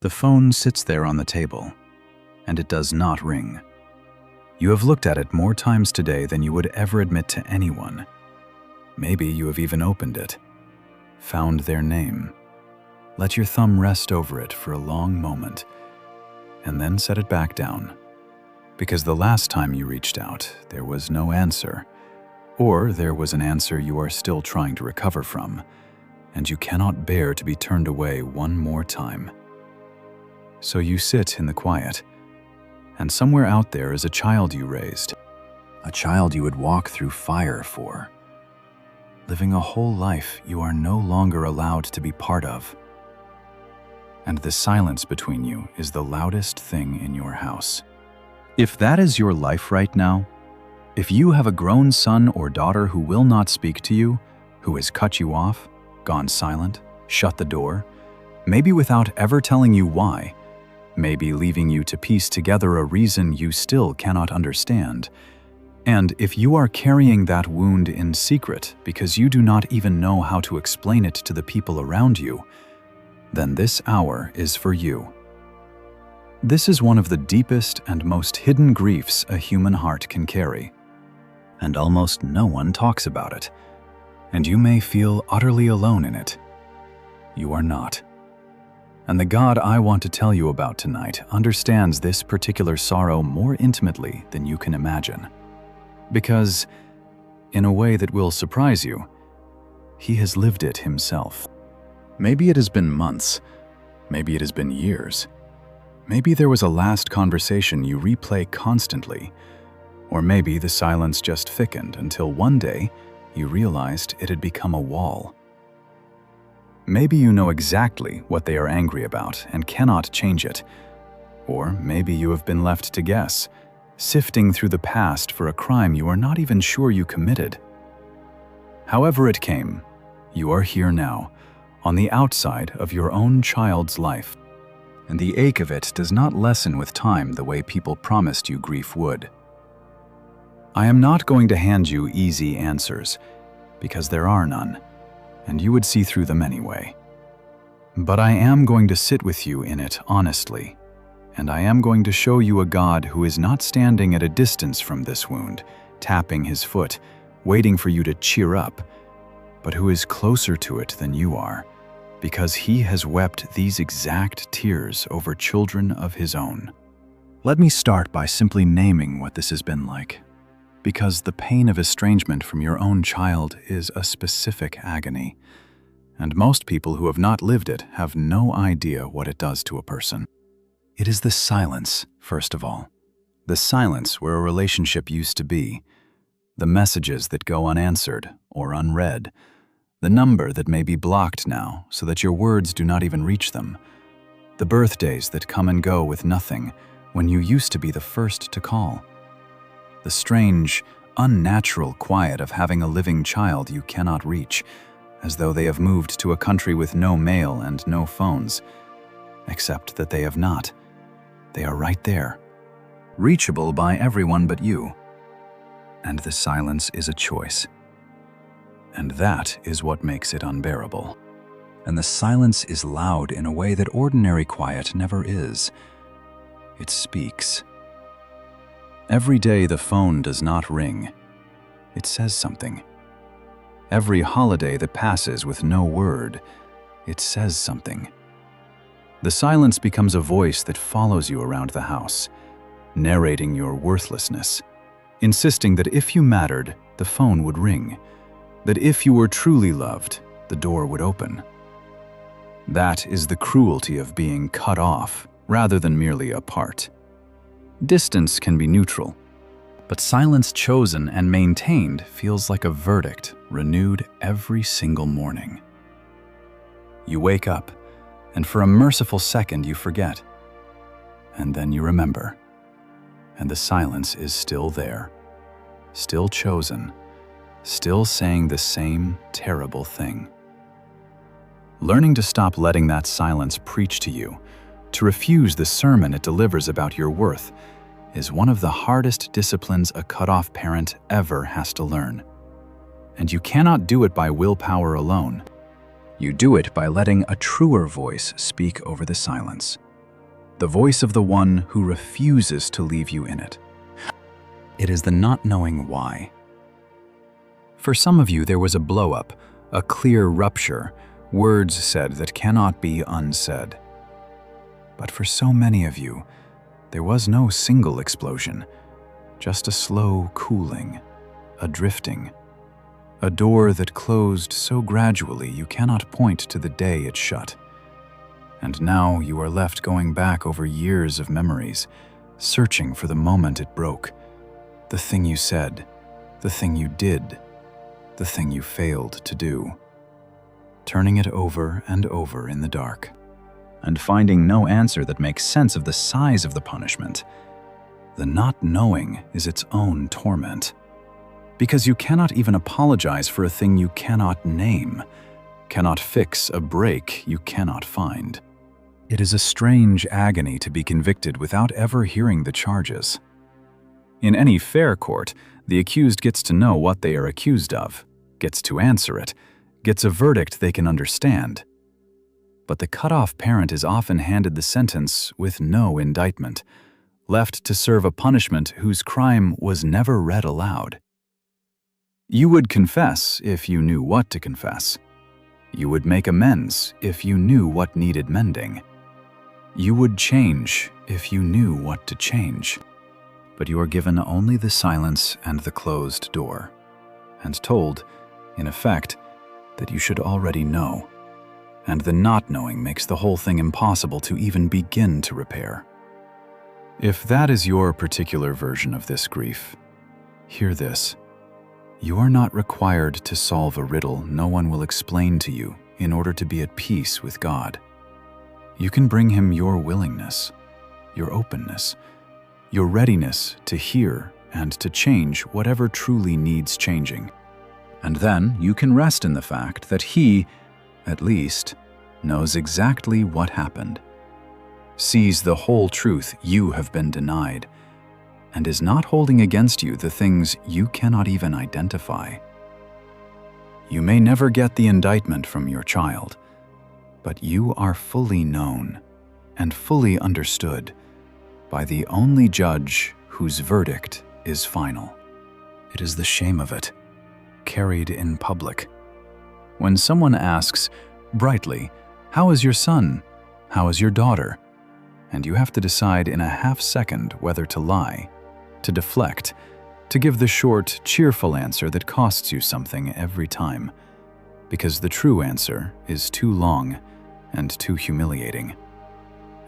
The phone sits there on the table, and it does not ring. You have looked at it more times today than you would ever admit to anyone. Maybe you have even opened it, found their name, let your thumb rest over it for a long moment, and then set it back down. Because the last time you reached out, there was no answer, or there was an answer you are still trying to recover from, and you cannot bear to be turned away one more time. So you sit in the quiet, and somewhere out there is a child you raised, a child you would walk through fire for, living a whole life you are no longer allowed to be part of. And the silence between you is the loudest thing in your house. If that is your life right now, if you have a grown son or daughter who will not speak to you, who has cut you off, gone silent, shut the door, maybe without ever telling you why, maybe leaving you to piece together a reason you still cannot understand, and if you are carrying that wound in secret because you do not even know how to explain it to the people around you, then this hour is for you. This is one of the deepest and most hidden griefs a human heart can carry, and almost no one talks about it, and you may feel utterly alone in it. You are not. And the God I want to tell you about tonight understands this particular sorrow more intimately than you can imagine. Because, in a way that will surprise you, He has lived it Himself. Maybe it has been months, maybe it has been years. Maybe there was a last conversation you replay constantly, or maybe the silence just thickened until one day you realized it had become a wall. Maybe you know exactly what they are angry about and cannot change it, or maybe you have been left to guess, sifting through the past for a crime you are not even sure you committed. However it came, you are here now, on the outside of your own child's life. And the ache of it does not lessen with time the way people promised you grief would. I am not going to hand you easy answers, because there are none, and you would see through them anyway. But I am going to sit with you in it honestly, and I am going to show you a God who is not standing at a distance from this wound, tapping His foot, waiting for you to cheer up, but who is closer to it than you are, because He has wept these exact tears over children of His own. Let me start by simply naming what this has been like, because the pain of estrangement from your own child is a specific agony, and most people who have not lived it have no idea what it does to a person. It is the silence, first of all, the silence where a relationship used to be, the messages that go unanswered or unread, the number that may be blocked now so that your words do not even reach them, the birthdays that come and go with nothing when you used to be the first to call, the strange, unnatural quiet of having a living child you cannot reach, as though they have moved to a country with no mail and no phones, except that they have not. They are right there, reachable by everyone but you. And the silence is a choice. And that is what makes it unbearable. And the silence is loud in a way that ordinary quiet never is. It speaks. Every day the phone does not ring. It says something. Every holiday that passes with no word, it says something. The silence becomes a voice that follows you around the house, narrating your worthlessness, insisting that if you mattered, the phone would ring, that if you were truly loved, the door would open. That is the cruelty of being cut off rather than merely apart. Distance can be neutral, but silence chosen and maintained feels like a verdict renewed every single morning. You wake up, and for a merciful second you forget, and then you remember, and the silence is still there, still chosen, still saying the same terrible thing. Learning to stop letting that silence preach to you, to refuse the sermon it delivers about your worth, is one of the hardest disciplines a cut-off parent ever has to learn. And you cannot do it by willpower alone. You do it by letting a truer voice speak over the silence, the voice of the one who refuses to leave you in it. It is the not knowing why. For some of you, there was a blow-up, a clear rupture, words said that cannot be unsaid. But for so many of you, there was no single explosion, just a slow cooling, a drifting, a door that closed so gradually you cannot point to the day it shut. And now you are left going back over years of memories, searching for the moment it broke, the thing you said, the thing you did, the thing you failed to do, turning it over and over in the dark, and finding no answer that makes sense of the size of the punishment. The not knowing is its own torment, because you cannot even apologize for a thing you cannot name, cannot fix a break you cannot find. It is a strange agony to be convicted without ever hearing the charges. In any fair court, the accused gets to know what they are accused of, gets to answer it, gets a verdict they can understand. But the cut-off parent is often handed the sentence with no indictment, left to serve a punishment whose crime was never read aloud. You would confess if you knew what to confess. You would make amends if you knew what needed mending. You would change if you knew what to change. But you are given only the silence and the closed door, and told, in effect, that you should already know. And the not knowing makes the whole thing impossible to even begin to repair. If that is your particular version of this grief, hear this. You are not required to solve a riddle no one will explain to you in order to be at peace with God. You can bring him your willingness, your openness, your readiness to hear and to change whatever truly needs changing. And then you can rest in the fact that he, at least, knows exactly what happened, sees the whole truth you have been denied, and is not holding against you the things you cannot even identify. You may never get the indictment from your child, but you are fully known and fully understood by the only judge whose verdict is final. It is the shame of it, carried in public. When someone asks, brightly, "How is your son? How is your daughter?" and you have to decide in a half-second whether to lie, to deflect, to give the short, cheerful answer that costs you something every time, because the true answer is too long and too humiliating.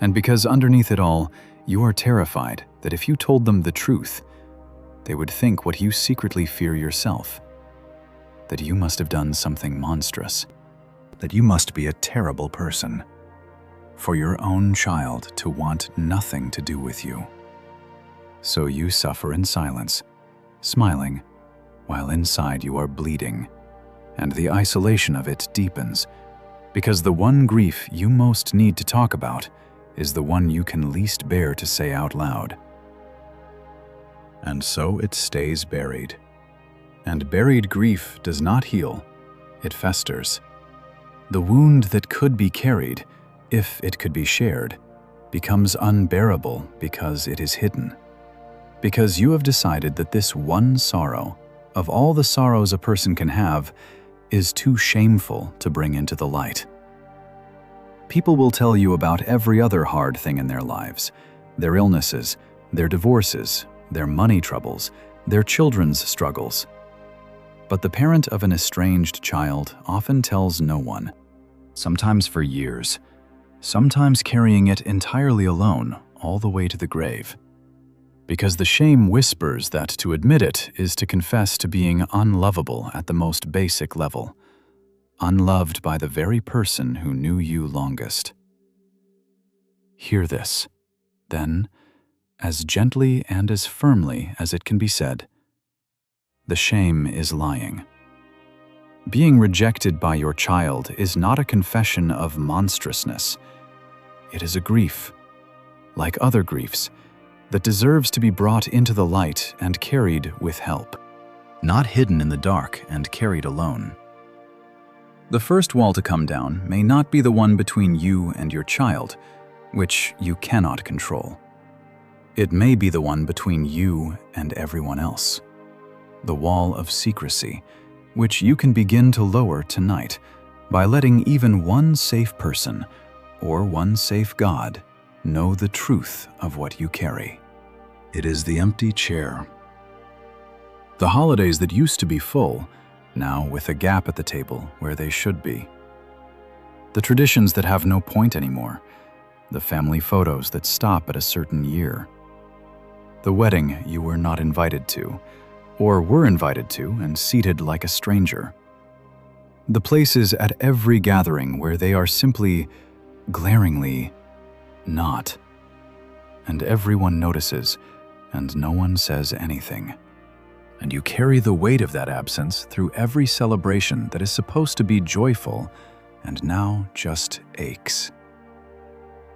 And because underneath it all, you are terrified that if you told them the truth, they would think what you secretly fear yourself, that you must have done something monstrous, that you must be a terrible person, for your own child to want nothing to do with you. So you suffer in silence, smiling, while inside you are bleeding, and the isolation of it deepens, because the one grief you most need to talk about is the one you can least bear to say out loud. And so it stays buried. And buried grief does not heal, it festers. The wound that could be carried, if it could be shared, becomes unbearable because it is hidden. Because you have decided that this one sorrow, of all the sorrows a person can have, is too shameful to bring into the light. People will tell you about every other hard thing in their lives, their illnesses, their divorces, their money troubles, their children's struggles. But the parent of an estranged child often tells no one, sometimes for years, sometimes carrying it entirely alone all the way to the grave. Because the shame whispers that to admit it is to confess to being unlovable at the most basic level, unloved by the very person who knew you longest. Hear this, then, as gently and as firmly as it can be said. The shame is lying. Being rejected by your child is not a confession of monstrousness. It is a grief, like other griefs, that deserves to be brought into the light and carried with help, not hidden in the dark and carried alone. The first wall to come down may not be the one between you and your child, which you cannot control. It may be the one between you and everyone else, the wall of secrecy, which you can begin to lower tonight by letting even one safe person or one safe God know the truth of what you carry. It is the empty chair. The holidays that used to be full, now with a gap at the table where they should be. The traditions that have no point anymore, the family photos that stop at a certain year. The wedding you were not invited to, or were invited to and seated like a stranger. The places at every gathering where they are simply, glaringly, not. And everyone notices, and no one says anything. And you carry the weight of that absence through every celebration that is supposed to be joyful and now just aches.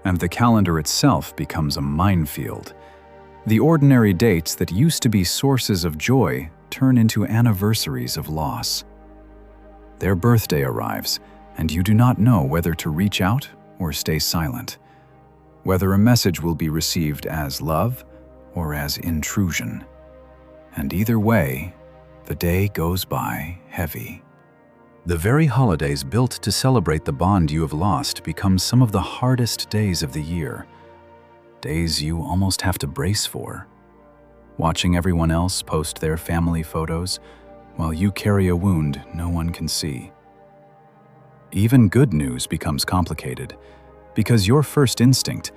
And the calendar itself becomes a minefield. The ordinary dates that used to be sources of joy turn into anniversaries of loss. Their birthday arrives, and you do not know whether to reach out or stay silent, whether a message will be received as love or as intrusion. And either way, the day goes by heavy. The very holidays built to celebrate the bond you have lost become some of the hardest days of the year. Days you almost have to brace for. Watching everyone else post their family photos while you carry a wound no one can see. Even good news becomes complicated because your first instinct,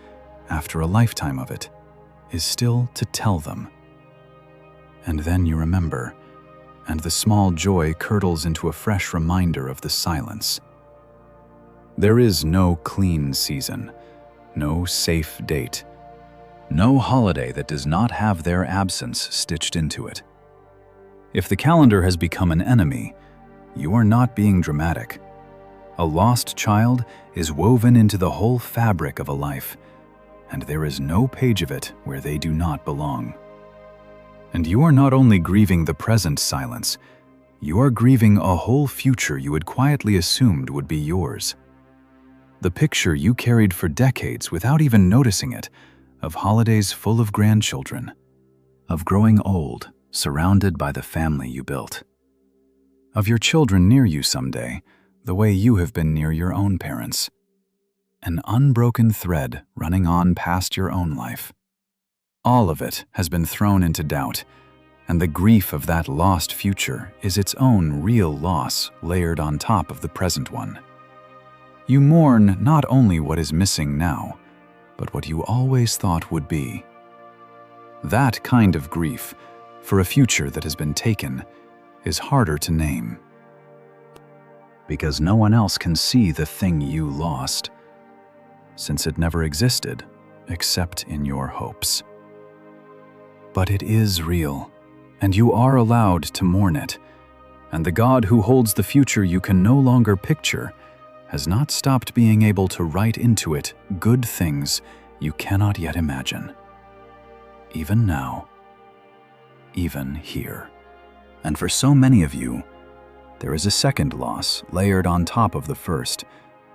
after a lifetime of it, is still to tell them. And then you remember, and the small joy curdles into a fresh reminder of the silence. There is no clean season, no safe date, no holiday that does not have their absence stitched into it. If the calendar has become an enemy, you are not being dramatic. A lost child is woven into the whole fabric of a life, and there is no page of it where they do not belong. And you are not only grieving the present silence, you are grieving a whole future you had quietly assumed would be yours. The picture you carried for decades without even noticing it, of holidays full of grandchildren, of growing old, surrounded by the family you built, of your children near you someday, the way you have been near your own parents. An unbroken thread running on past your own life. All of it has been thrown into doubt, and the grief of that lost future is its own real loss layered on top of the present one. You mourn not only what is missing now, but what you always thought would be. That kind of grief, for a future that has been taken, is harder to name. Because no one else can see the thing you lost, since it never existed except in your hopes. But it is real, and you are allowed to mourn it, and the God who holds the future you can no longer picture has not stopped being able to write into it good things you cannot yet imagine. Even now, even here. And for so many of you, there is a second loss layered on top of the first,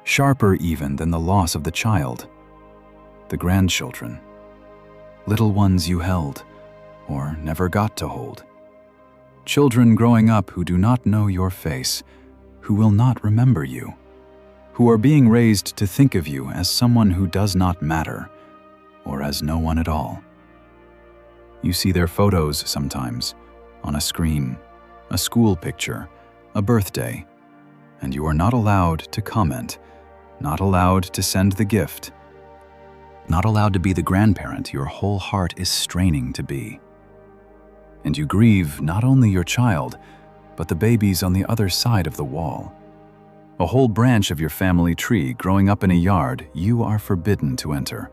sharper even than the loss of the child. The grandchildren. Little ones you held, or never got to hold. Children growing up who do not know your face, who will not remember you, who are being raised to think of you as someone who does not matter, or as no one at all. You see their photos sometimes, on a screen, a school picture, a birthday, and you are not allowed to comment, not allowed to send the gift, not allowed to be the grandparent your whole heart is straining to be. And you grieve not only your child, but the babies on the other side of the wall. A whole branch of your family tree growing up in a yard you are forbidden to enter.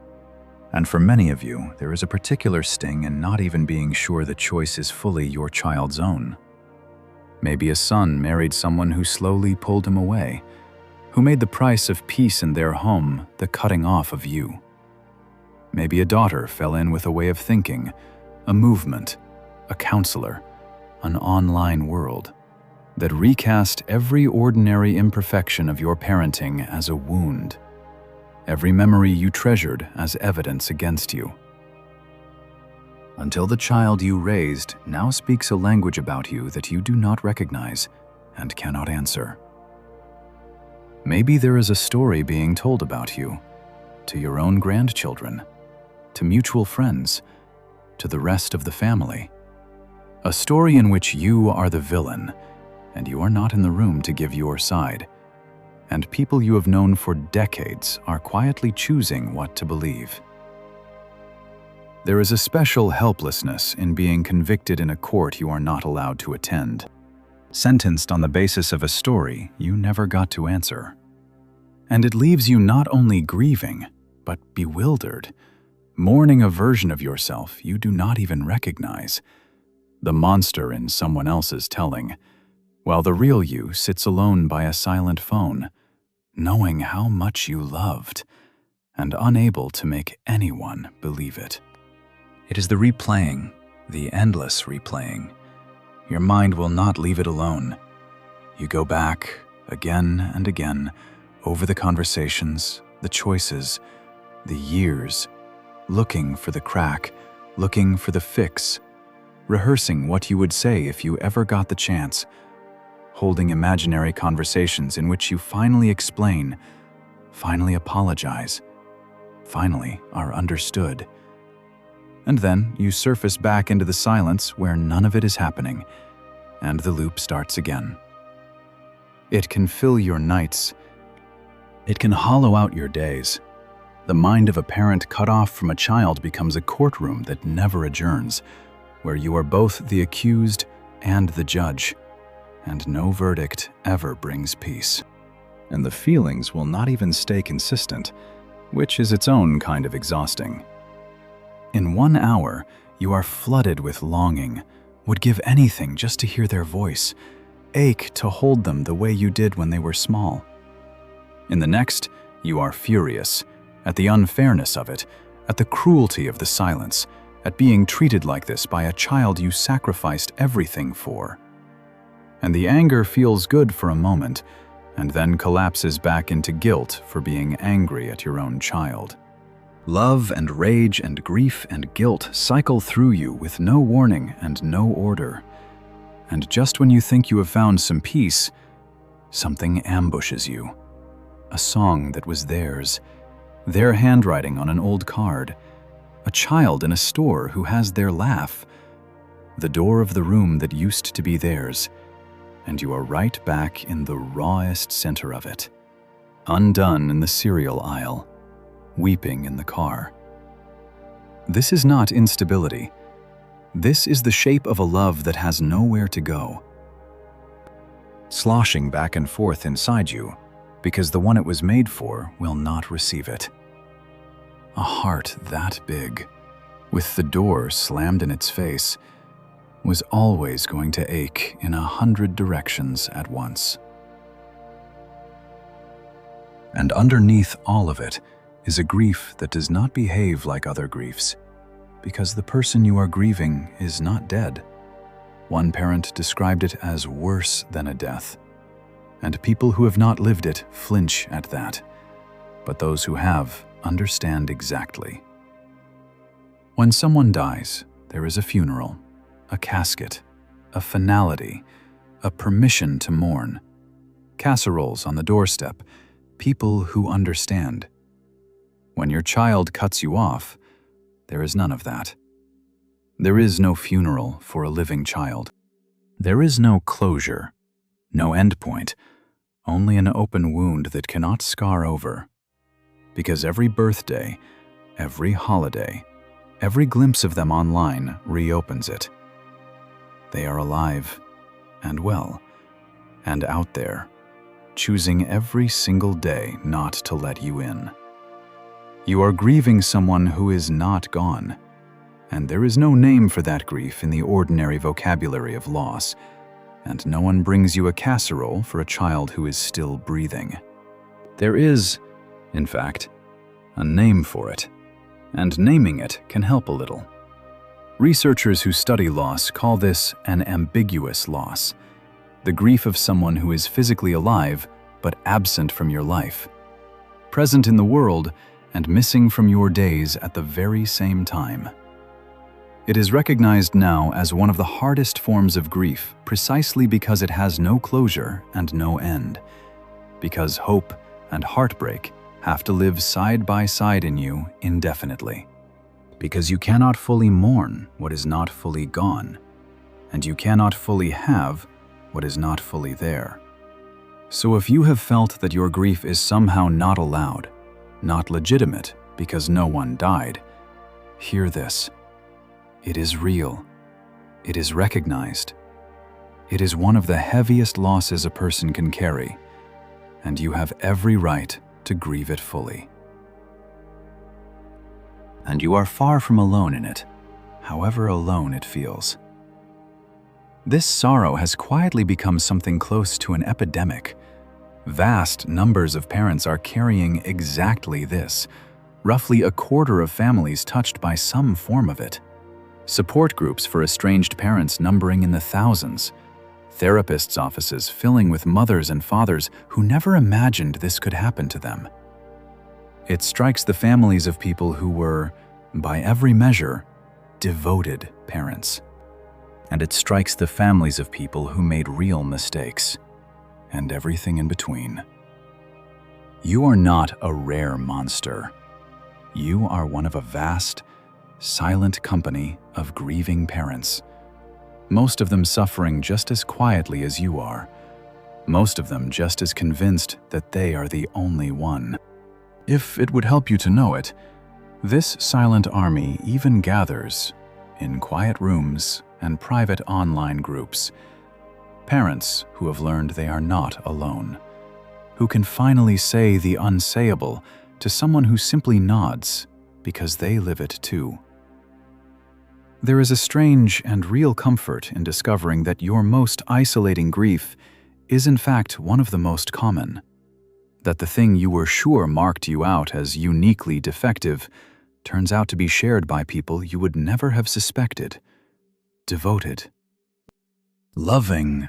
And for many of you, there is a particular sting in not even being sure the choice is fully your child's own. Maybe a son married someone who slowly pulled him away, who made the price of peace in their home the cutting off of you. Maybe a daughter fell in with a way of thinking, a movement, a counselor, an online world that recast every ordinary imperfection of your parenting as a wound. every memory you treasured as evidence against you. Until the child you raised now speaks a language about you that you do not recognize and cannot answer. Maybe there is a story being told about you, to your own grandchildren, to mutual friends, to the rest of the family. A story in which you are the villain, and you are not in the room to give your side, and people you have known for decades are quietly choosing what to believe. There is a special helplessness in being convicted in a court you are not allowed to attend, sentenced on the basis of a story you never got to answer. And it leaves you not only grieving, but bewildered, mourning a version of yourself you do not even recognize, the monster in someone else's telling, while the real you sits alone by a silent phone, knowing how much you loved, and unable to make anyone believe it. It is the replaying, the endless replaying. Your mind will not leave it alone. You go back again and again over the conversations, the choices, the years, looking for the crack, looking for the fix, rehearsing what you would say if you ever got the chance, holding imaginary conversations in which you finally explain, finally apologize, finally are understood. And then you surface back into the silence where none of it is happening, and the loop starts again. It can fill your nights. It can hollow out your days. The mind of a parent cut off from a child becomes a courtroom that never adjourns, where you are both the accused and the judge, and no verdict ever brings peace. And the feelings will not even stay consistent, which is its own kind of exhausting. In 1 hour, you are flooded with longing, would give anything just to hear their voice, ache to hold them the way you did when they were small. In the next, you are furious, at the unfairness of it, at the cruelty of the silence, at being treated like this by a child you sacrificed everything for. And the anger feels good for a moment, and then collapses back into guilt for being angry at your own child. Love and rage and grief and guilt cycle through you with no warning and no order. And just when you think you have found some peace, something ambushes you. A song that was theirs, their handwriting on an old card, a child in a store who has their laugh, the door of the room that used to be theirs, and you are right back in the rawest center of it, undone in the cereal aisle, weeping in the car. This is not instability. This is the shape of a love that has nowhere to go, sloshing back and forth inside you because the one it was made for will not receive it. A heart that big, with the door slammed in its face, was always going to ache in 100 directions at once. And underneath all of it is a grief that does not behave like other griefs, because the person you are grieving is not dead. One parent described it as worse than a death, and people who have not lived it flinch at that, but those who have understand exactly. When someone dies, there is a funeral, a casket, a finality, a permission to mourn, casseroles on the doorstep, people who understand. When your child cuts you off, there is none of that. There is no funeral for a living child. There is no closure, no endpoint, only an open wound that cannot scar over. Because every birthday, every holiday, every glimpse of them online reopens it. They are alive and well and out there, choosing every single day not to let you in. You are grieving someone who is not gone, and there is no name for that grief in the ordinary vocabulary of loss, and no one brings you a casserole for a child who is still breathing. There is, in fact, a name for it, and naming it can help a little. Researchers who study loss call this an ambiguous loss, the grief of someone who is physically alive but absent from your life. present in the world and missing from your days at the very same time. It is recognized now as one of the hardest forms of grief precisely because it has no closure and no end, because hope and heartbreak have to live side by side in you indefinitely, because you cannot fully mourn what is not fully gone, and you cannot fully have what is not fully there. So if you have felt that your grief is somehow not allowed, not legitimate because no one died, hear this. It is real. It is recognized. It is one of the heaviest losses a person can carry, and you have every right to grieve it fully. And you are far from alone in it, however alone it feels. This sorrow has quietly become something close to an epidemic. Vast numbers of parents are carrying exactly this, roughly a quarter of families touched by some form of it. Support groups for estranged parents numbering in the thousands. Therapists' offices filling with mothers and fathers who never imagined this could happen to them. It strikes the families of people who were, by every measure, devoted parents. And it strikes the families of people who made real mistakes, and everything in between. You are not a rare monster. You are one of a vast, silent company of grieving parents, most of them suffering just as quietly as you are, most of them just as convinced that they are the only one. If it would help you to know it, this silent army even gathers in quiet rooms and private online groups, parents who have learned they are not alone, who can finally say the unsayable to someone who simply nods because they live it too. There is a strange and real comfort in discovering that your most isolating grief is in fact one of the most common, that the thing you were sure marked you out as uniquely defective turns out to be shared by people you would never have suspected. Devoted, loving,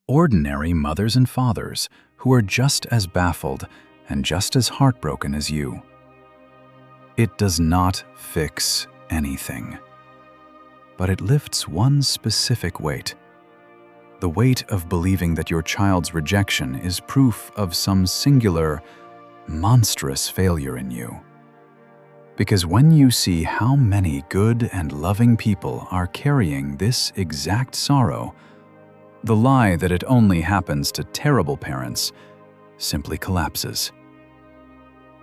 ordinary mothers and fathers who are just as baffled and just as heartbroken as you. It does not fix anything, but it lifts one specific weight. The weight of believing that your child's rejection is proof of some singular, monstrous failure in you. Because when you see how many good and loving people are carrying this exact sorrow, the lie that it only happens to terrible parents simply collapses.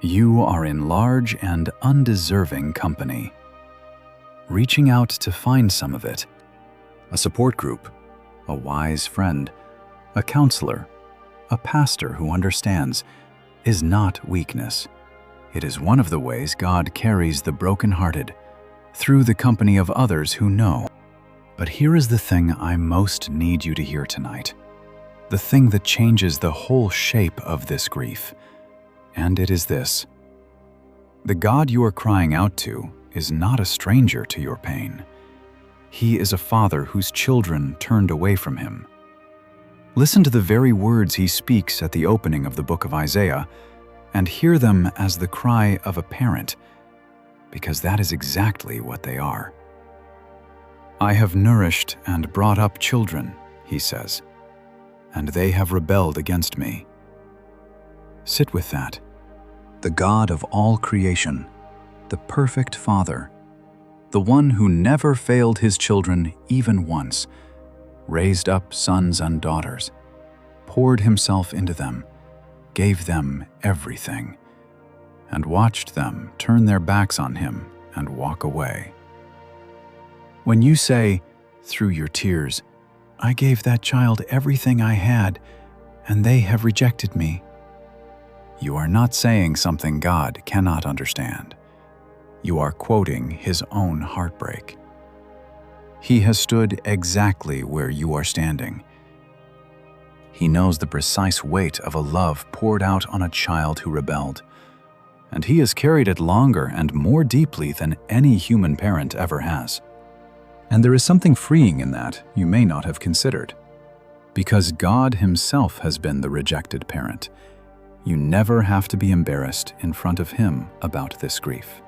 You are in large and undeserving company. Reaching out to find some of it, a support group, a wise friend, a counselor, a pastor who understands, is not weakness. It is one of the ways God carries the brokenhearted, through the company of others who know. But here is the thing I most need you to hear tonight, the thing that changes the whole shape of this grief, and it is this. The God you are crying out to is not a stranger to your pain. He is a father whose children turned away from him. Listen to the very words he speaks at the opening of the book of Isaiah, and hear them as the cry of a parent, because that is exactly what they are. I have nourished and brought up children, he says, and they have rebelled against me. Sit with that. The God of all creation, the perfect Father, the one who never failed his children even once, raised up sons and daughters, poured himself into them, gave them everything, and watched them turn their backs on him and walk away. When you say, through your tears, I gave that child everything I had, and they have rejected me, you are not saying something God cannot understand. You are quoting his own heartbreak. He has stood exactly where you are standing. He knows the precise weight of a love poured out on a child who rebelled, and he has carried it longer and more deeply than any human parent ever has. And there is something freeing in that you may not have considered. Because God himself has been the rejected parent, You never have to be embarrassed in front of him about this grief.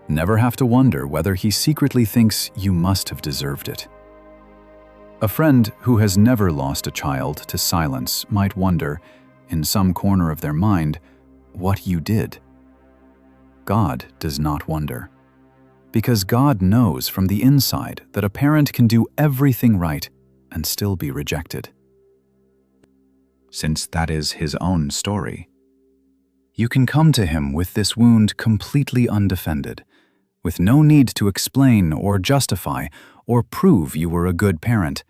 Never have to wonder whether he secretly thinks you must have deserved it. A friend who has never lost a child to silence might wonder, in some corner of their mind, what you did. God does not wonder, because God knows from the inside that a parent can do everything right and still be rejected. Since that is his own story, you can come to him with this wound completely undefended, with no need to explain or justify or prove you were a good parent,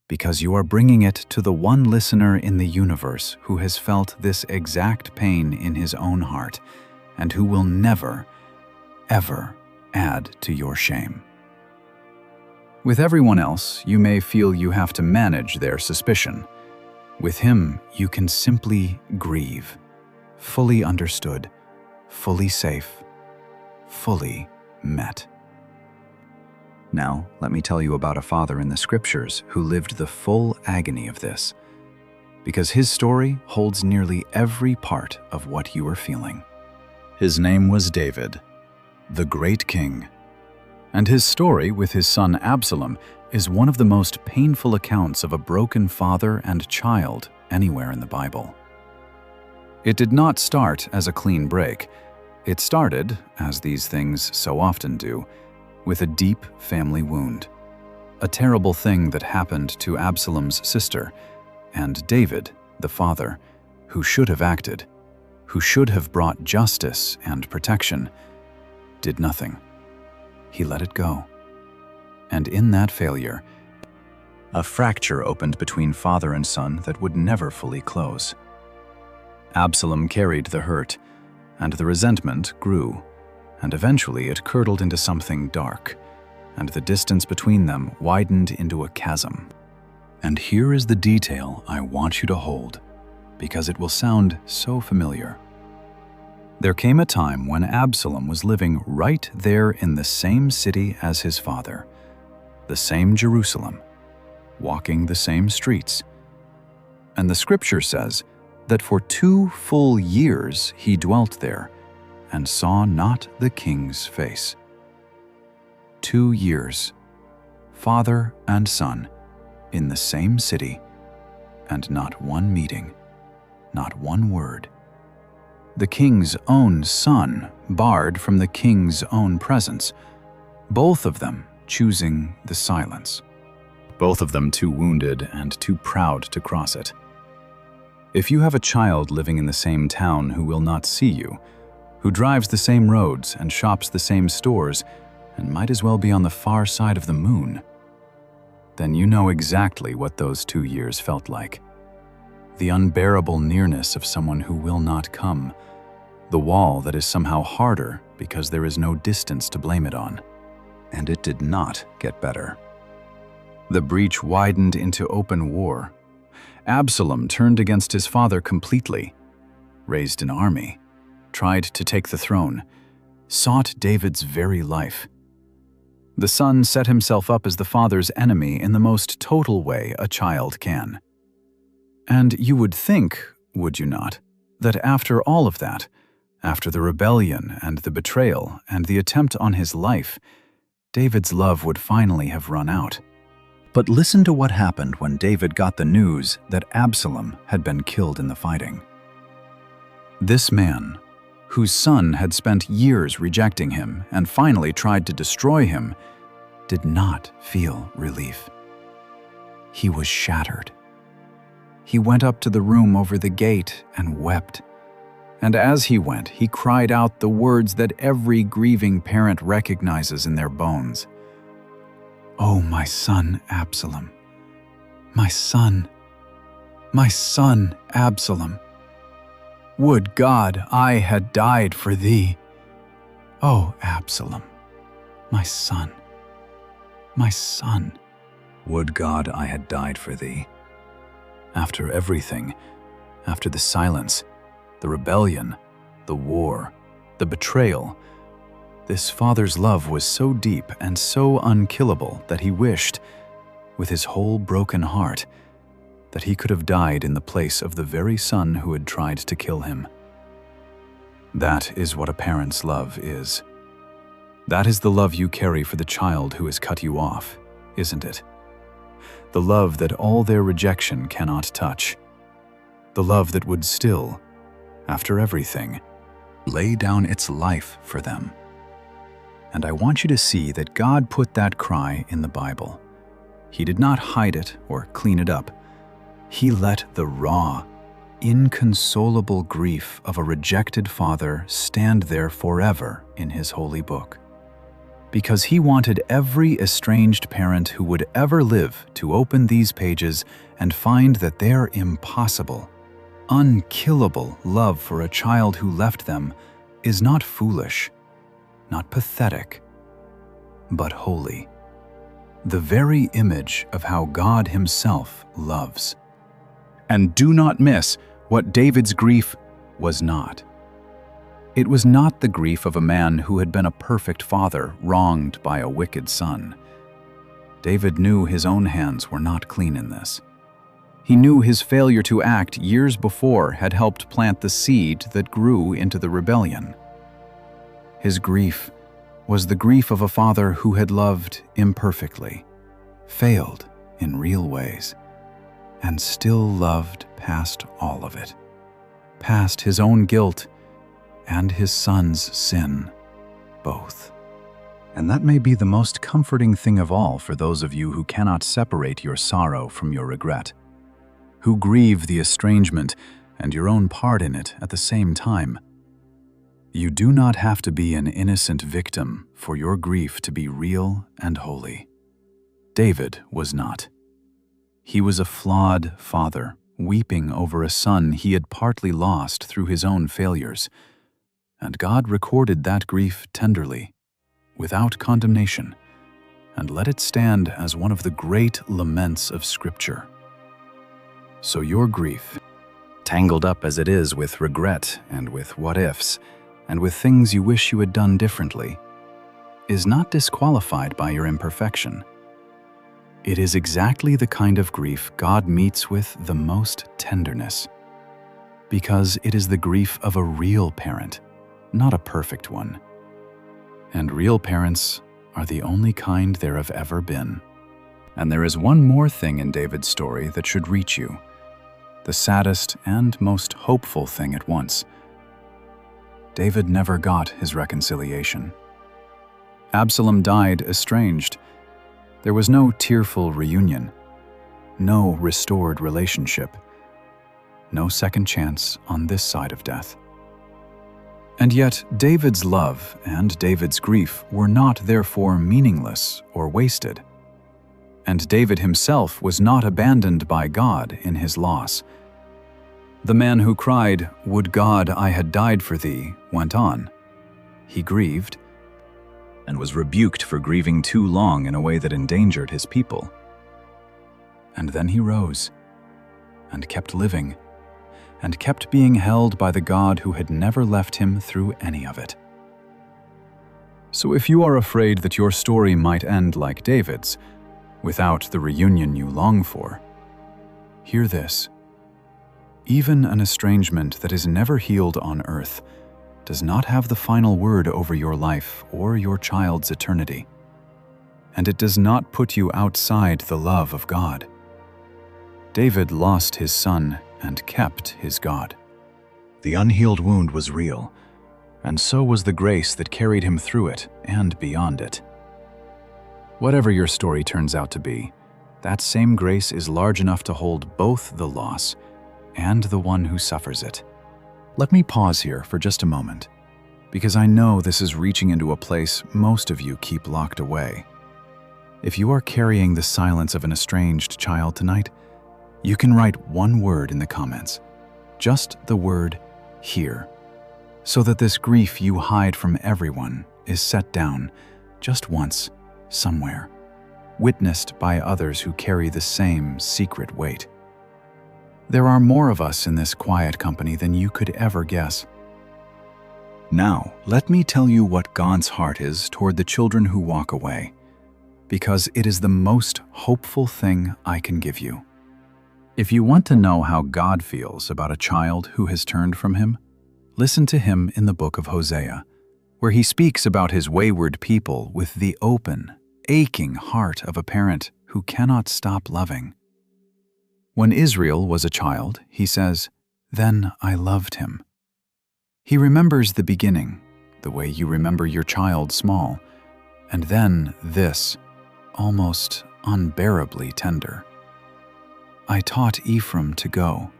because you are bringing it to the one listener in the universe who has felt this exact pain in his own heart and who will never, ever add to your shame. With everyone else, you may feel you have to manage their suspicion. With him, you can simply grieve, fully understood, fully safe, fully met. Now, let me tell you about a father in the scriptures who lived the full agony of this, because his story holds nearly every part of what you are feeling. His name was David, the great king, and his story with his son Absalom is one of the most painful accounts of a broken father and child anywhere in the Bible. It did not start as a clean break. It started, as these things so often do, with a deep family wound, a terrible thing that happened to Absalom's sister, and David, the father, who should have acted, who should have brought justice and protection, did nothing. He let it go. And in that failure, a fracture opened between father and son that would never fully close. Absalom carried the hurt, and the resentment grew, and eventually it curdled into something dark, and the distance between them widened into a chasm. And here is the detail I want you to hold, because it will sound so familiar. There came a time when Absalom was living right there in the same city as his father, the same Jerusalem, walking the same streets. And the scripture says that for 2 full years he dwelt there and saw not the king's face. 2 years, father and son, in the same city, and not one meeting, not one word. The king's own son barred from the king's own presence, both of them choosing the silence, both of them too wounded and too proud to cross it. If you have a child living in the same town who will not see you, who drives the same roads and shops the same stores, and might as well be on the far side of the moon, then you know exactly what those 2 years felt like. The unbearable nearness of someone who will not come, the wall that is somehow harder because there is no distance to blame it on. And it did not get better. The breach widened into open war. Absalom turned against his father completely, raised an army, tried to take the throne, sought David's very life. The son set himself up as the father's enemy in the most total way a child can. And you would think, would you not, that after all of that, after the rebellion and the betrayal and the attempt on his life, David's love would finally have run out. But listen to what happened when David got the news that Absalom had been killed in the fighting. This man, whose son had spent years rejecting him and finally tried to destroy him, did not feel relief. He was shattered. He went up to the room over the gate and wept. And as he went, he cried out the words that every grieving parent recognizes in their bones. "Oh, my son Absalom, my son Absalom. Would God I had died for thee. Oh, Absalom, my son. Would God I had died for thee." After everything, after the silence, the rebellion, the war, the betrayal, this father's love was so deep and so unkillable that he wished, with his whole broken heart, that he could have died in the place of the very son who had tried to kill him. That is what a parent's love is. That is the love you carry for the child who has cut you off, isn't it? The love that all their rejection cannot touch. The love that would still, after everything, lay down its life for them. And I want you to see that God put that cry in the Bible. He did not hide it or clean it up. He let the raw, inconsolable grief of a rejected father stand there forever in his holy book. Because he wanted every estranged parent who would ever live to open these pages and find that their impossible, unkillable love for a child who left them is not foolish, not pathetic, but holy. The very image of how God himself loves. And do not miss what David's grief was not. It was not the grief of a man who had been a perfect father wronged by a wicked son. David knew his own hands were not clean in this. He knew his failure to act years before had helped plant the seed that grew into the rebellion. His grief was the grief of a father who had loved imperfectly, failed in real ways, and still loved past all of it, past his own guilt and his son's sin, both. And that may be the most comforting thing of all for those of you who cannot separate your sorrow from your regret, who grieve the estrangement and your own part in it at the same time. You do not have to be an innocent victim for your grief to be real and holy. David was not. He was a flawed father, weeping over a son he had partly lost through his own failures. And God recorded that grief tenderly, without condemnation, and let it stand as one of the great laments of Scripture. So your grief, tangled up as it is with regret and with what-ifs, and with things you wish you had done differently, is not disqualified by your imperfection. It is exactly the kind of grief God meets with the most tenderness, because it is the grief of a real parent, not a perfect one. And real parents are the only kind there have ever been. And there is one more thing in David's story that should reach you, the saddest and most hopeful thing at once. David never got his reconciliation. Absalom died estranged. There was no tearful reunion, no restored relationship, no second chance on this side of death. And yet, David's love and David's grief were not therefore meaningless or wasted. And David himself was not abandoned by God in his loss. The man who cried, "Would God I had died for thee," went on. He grieved and was rebuked for grieving too long in a way that endangered his people. And then he rose and kept living, and kept being held by the God who had never left him through any of it. So if you are afraid that your story might end like David's, without the reunion you long for, hear this. Even an estrangement that is never healed on earth does not have the final word over your life or your child's eternity. And it does not put you outside the love of God. David lost his son and kept his God. The unhealed wound was real, and so was the grace that carried him through it and beyond it. Whatever your story turns out to be, that same grace is large enough to hold both the loss and the one who suffers it. Let me pause here for just a moment, because I know this is reaching into a place most of you keep locked away. If you are carrying the silence of an estranged child tonight, you can write one word in the comments, just the word "here," so that this grief you hide from everyone is set down just once, somewhere, witnessed by others who carry the same secret weight. There are more of us in this quiet company than you could ever guess. Now, let me tell you what God's heart is toward the children who walk away, because it is the most hopeful thing I can give you. If you want to know how God feels about a child who has turned from him, listen to him in the book of Hosea, where he speaks about his wayward people with the open, aching heart of a parent who cannot stop loving. When Israel was a child, he says, "Then I loved him." He remembers the beginning, the way you remember your child small, and then this, almost unbearably tender. I taught Ephraim to go,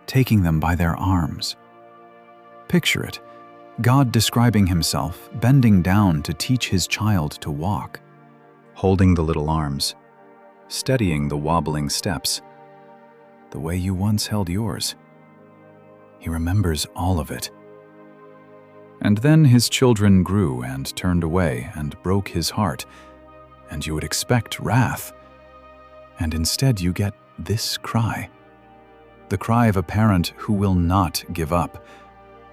taking them by their arms. Picture it, God describing himself, bending down to teach his child to walk, holding the little arms, steadying the wobbling steps, the way you once held yours. He remembers all of it. And then his children grew and turned away and broke his heart, and you would expect wrath. And instead you get this cry, the cry of a parent who will not give up.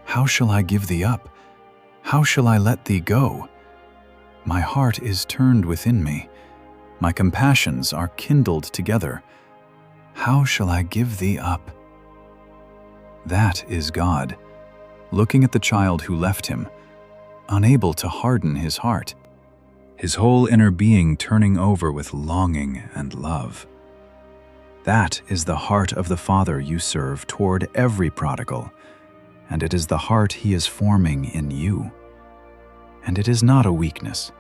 How shall I give thee up? How shall I let thee go? My heart is turned within me. My compassions are kindled together. How shall I give thee up? That is God, looking at the child who left him, unable to harden his heart, his whole inner being turning over with longing and love. That is the heart of the Father you serve toward every prodigal, and it is the heart he is forming in you. And it is not a weakness.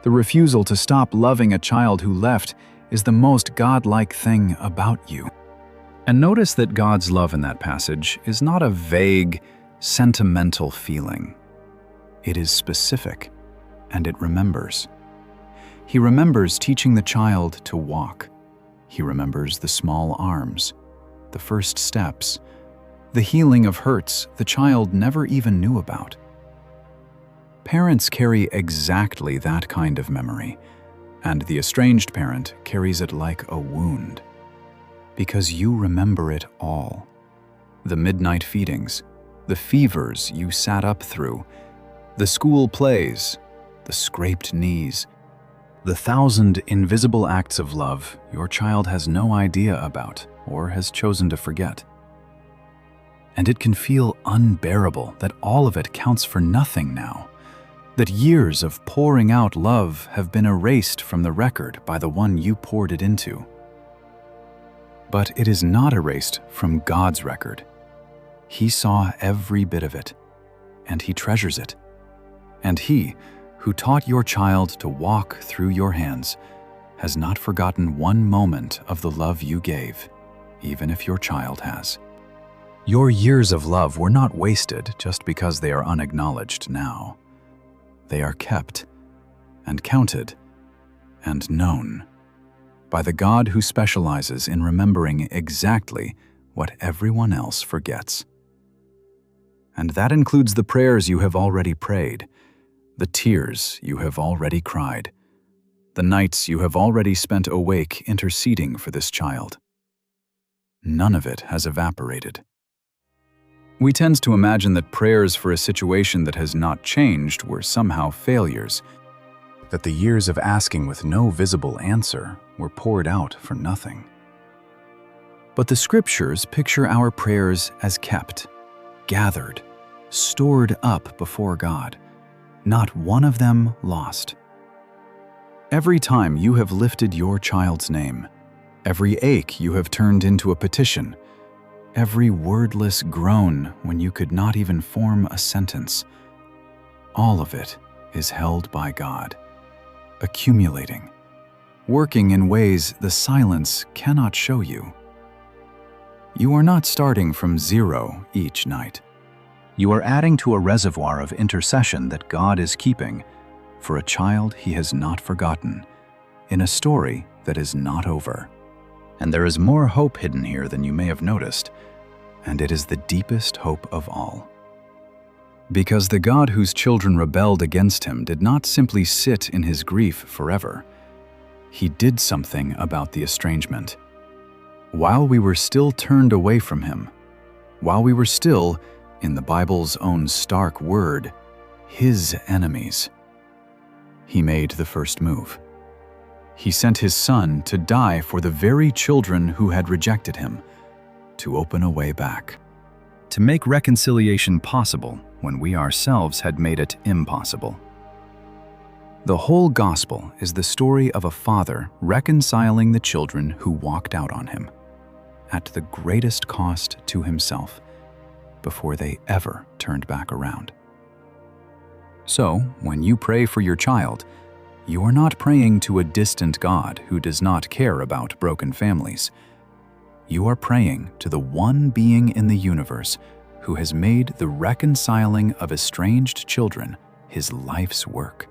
The refusal to stop loving a child who left is the most God-like thing about you. And notice that God's love in that passage is not a vague, sentimental feeling. It is specific, and it remembers. He remembers teaching the child to walk. He remembers the small arms, the first steps, the healing of hurts the child never even knew about. Parents carry exactly that kind of memory, and the estranged parent carries it like a wound. Because you remember it all. The midnight feedings, the fevers you sat up through, the school plays, the scraped knees, the 1,000 invisible acts of love your child has no idea about or has chosen to forget. And it can feel unbearable that all of it counts for nothing now, that years of pouring out love have been erased from the record by the one you poured it into. But it is not erased from God's record. He saw every bit of it, and he treasures it. And he, who taught your child to walk through your hands, has not forgotten one moment of the love you gave, even if your child has. Your years of love were not wasted just because they are unacknowledged now. They are kept, and counted, and known by the God who specializes in remembering exactly what everyone else forgets. And that includes the prayers you have already prayed, the tears you have already cried, the nights you have already spent awake interceding for this child. None of it has evaporated. We tend to imagine that prayers for a situation that has not changed were somehow failures, that the years of asking with no visible answer were poured out for nothing. But the scriptures picture our prayers as kept, gathered, stored up before God, not one of them lost. Every time you have lifted your child's name, every ache you have turned into a petition, every wordless groan when you could not even form a sentence, all of it is held by God, accumulating, working in ways the silence cannot show you. You are not starting from zero each night. You are adding to a reservoir of intercession that God is keeping for a child he has not forgotten, in a story that is not over. And there is more hope hidden here than you may have noticed, and it is the deepest hope of all. Because the God whose children rebelled against him did not simply sit in his grief forever. He did something about the estrangement. While we were still turned away from him, while we were still, in the Bible's own stark word, his enemies, he made the first move. He sent his Son to die for the very children who had rejected him, to open a way back, to make reconciliation possible when we ourselves had made it impossible. The whole gospel is the story of a father reconciling the children who walked out on him, at the greatest cost to himself, before they ever turned back around. So, when you pray for your child, you are not praying to a distant God who does not care about broken families. You are praying to the one being in the universe who has made the reconciling of estranged children his life's work,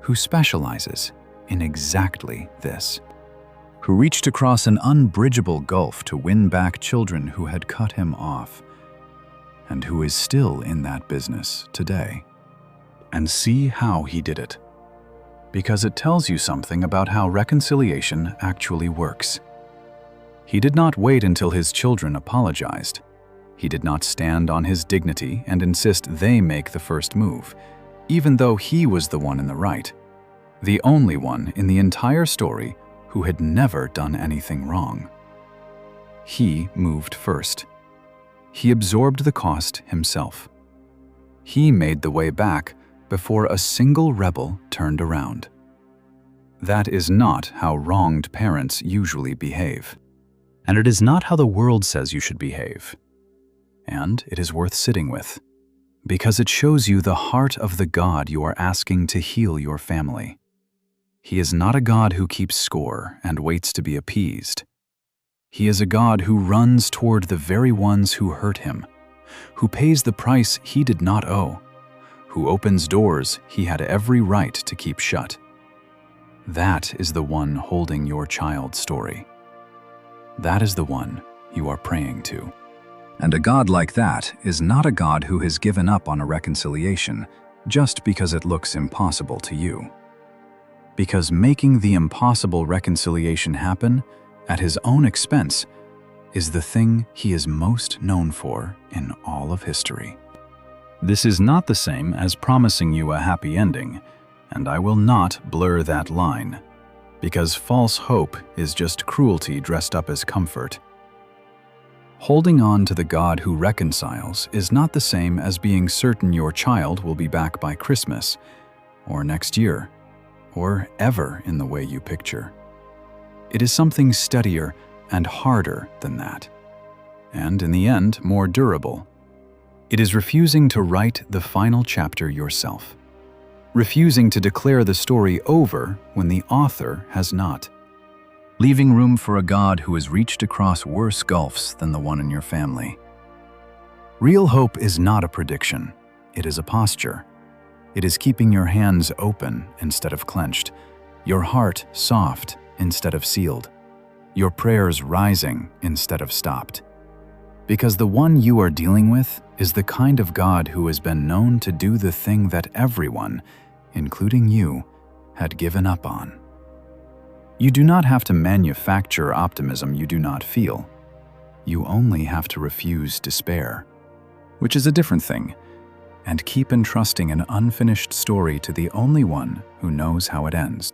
who specializes in exactly this, who reached across an unbridgeable gulf to win back children who had cut him off, and who is still in that business today. And see how he did it, because it tells you something about how reconciliation actually works. He did not wait until his children apologized. He did not stand on his dignity and insist they make the first move, even though he was the one in the right, the only one in the entire story who had never done anything wrong. He moved first. He absorbed the cost himself. He made the way back before a single rebel turned around. That is not how wronged parents usually behave. And it is not how the world says you should behave. And it is worth sitting with, because it shows you the heart of the God you are asking to heal your family. He is not a God who keeps score and waits to be appeased. He is a God who runs toward the very ones who hurt him, who pays the price he did not owe, who opens doors he had every right to keep shut. That is the one holding your child's story. That is the one you are praying to. And a God like that is not a God who has given up on a reconciliation just because it looks impossible to you. Because making the impossible reconciliation happen at his own expense is the thing he is most known for in all of history. This is not the same as promising you a happy ending, and I will not blur that line, because false hope is just cruelty dressed up as comfort. Holding on to the God who reconciles is not the same as being certain your child will be back by Christmas, or next year, or ever in the way you picture. It is something steadier and harder than that, and in the end, more durable. It is refusing to write the final chapter yourself, refusing to declare the story over when the author has not, leaving room for a God who has reached across worse gulfs than the one in your family. Real hope is not a prediction, it is a posture. It is keeping your hands open instead of clenched, your heart soft instead of sealed, your prayers rising instead of stopped. Because the one you are dealing with is the kind of God who has been known to do the thing that everyone, including you, had given up on. You do not have to manufacture optimism you do not feel. You only have to refuse despair, which is a different thing, and keep entrusting an unfinished story to the only one who knows how it ends.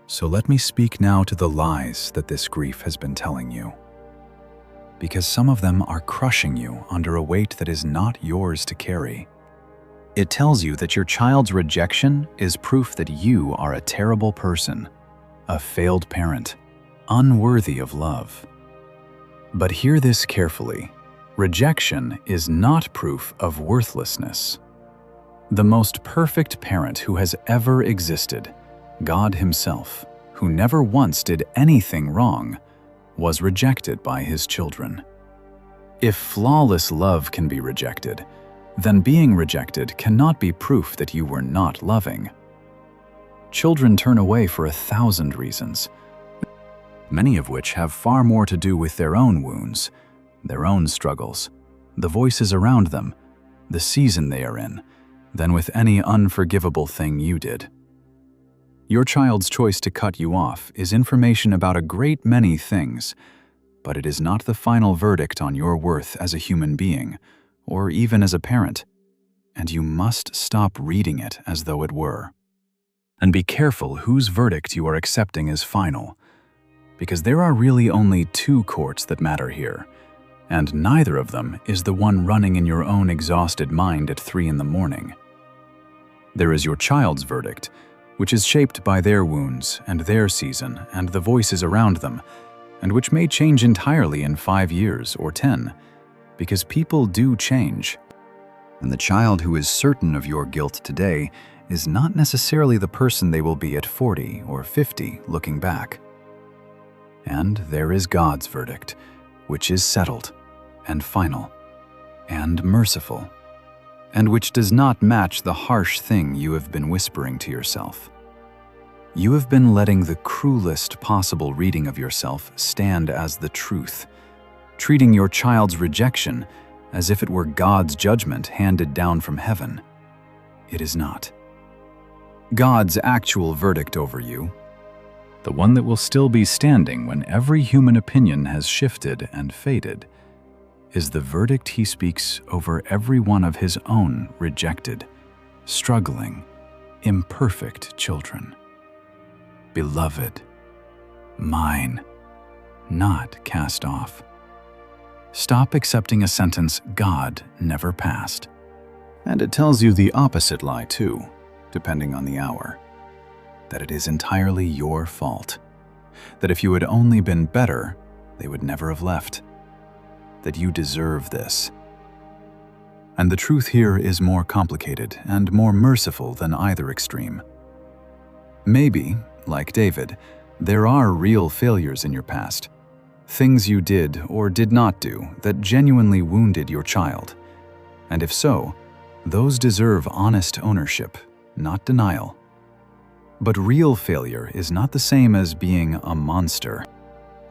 So let me speak now to the lies that this grief has been telling you, because some of them are crushing you under a weight that is not yours to carry. It tells you that your child's rejection is proof that you are a terrible person, a failed parent, unworthy of love. But hear this carefully. Rejection is not proof of worthlessness. The most perfect parent who has ever existed, God Himself, who never once did anything wrong, was rejected by His children. If flawless love can be rejected, then being rejected cannot be proof that you were not loving. Children turn away for 1,000 reasons, many of which have far more to do with their own wounds, their own struggles, the voices around them, the season they are in, than with any unforgivable thing you did. Your child's choice to cut you off is information about a great many things, but it is not the final verdict on your worth as a human being, or even as a parent, and you must stop reading it as though it were. And be careful whose verdict you are accepting as final, because there are really only two courts that matter here, and neither of them is the one running in your own exhausted mind at 3 in the morning. There is your child's verdict, which is shaped by their wounds and their season and the voices around them, and which may change entirely in 5 years or 10, because people do change. And the child who is certain of your guilt today is not necessarily the person they will be at 40 or 50 looking back. And there is God's verdict, which is settled and final and merciful, and which does not match the harsh thing you have been whispering to yourself. You have been letting the cruelest possible reading of yourself stand as the truth, treating your child's rejection as if it were God's judgment handed down from heaven. It is not. God's actual verdict over you, the one that will still be standing when every human opinion has shifted and faded, is the verdict he speaks over every one of his own rejected, struggling, imperfect children. Beloved, mine, not cast off. Stop accepting a sentence God never passed. And it tells you the opposite lie too, depending on the hour. That it is entirely your fault. That if you had only been better, they would never have left. That you deserve this. And the truth here is more complicated and more merciful than either extreme. Maybe, like David, there are real failures in your past. Things you did or did not do that genuinely wounded your child. And if so, those deserve honest ownership, not denial. But real failure is not the same as being a monster.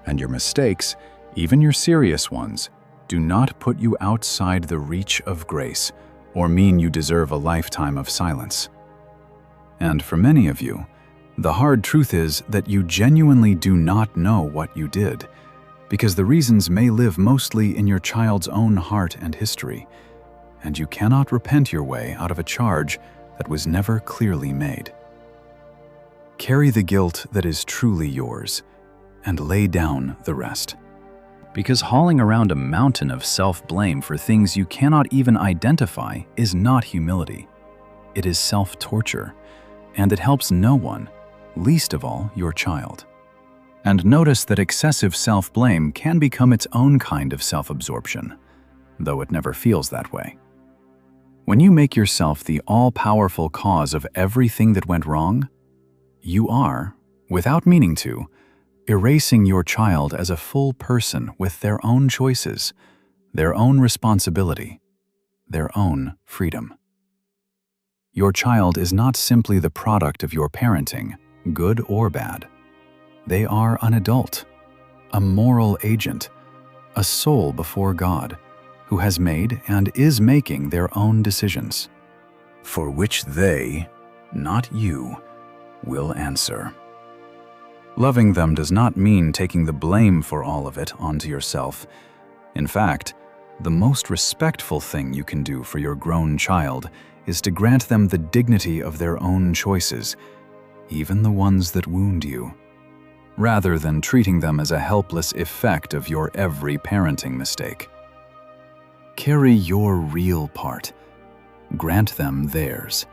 And your mistakes, even your serious ones, do not put you outside the reach of grace or mean you deserve a lifetime of silence. And for many of you, the hard truth is that you genuinely do not know what you did, because the reasons may live mostly in your child's own heart and history, and you cannot repent your way out of a charge that was never clearly made. Carry the guilt that is truly yours, and lay down the rest. Because hauling around a mountain of self-blame for things you cannot even identify is not humility. It is self-torture, and it helps no one, least of all your child. And notice that excessive self-blame can become its own kind of self-absorption, though it never feels that way. When you make yourself the all-powerful cause of everything that went wrong, you are, without meaning to, erasing your child as a full person with their own choices, their own responsibility, their own freedom. Your child is not simply the product of your parenting, good or bad. They are an adult, a moral agent, a soul before God, who has made and is making their own decisions, for which they, not you, will answer. Loving them does not mean taking the blame for all of it onto yourself. In fact, the most respectful thing you can do for your grown child is to grant them the dignity of their own choices, even the ones that wound you, rather than treating them as a helpless effect of your every parenting mistake. Carry your real part. Grant them theirs.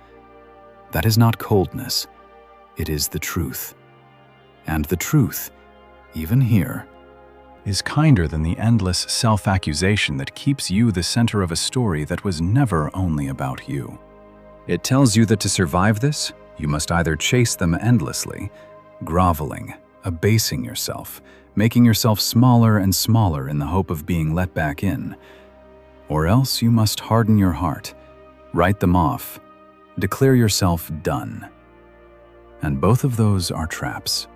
That is not coldness. It is the truth. And the truth, even here, is kinder than the endless self-accusation that keeps you the center of a story that was never only about you. It tells you that to survive this, you must either chase them endlessly, groveling, abasing yourself, making yourself smaller and smaller in the hope of being let back in, or else you must harden your heart, write them off, declare yourself done. And both of those are traps.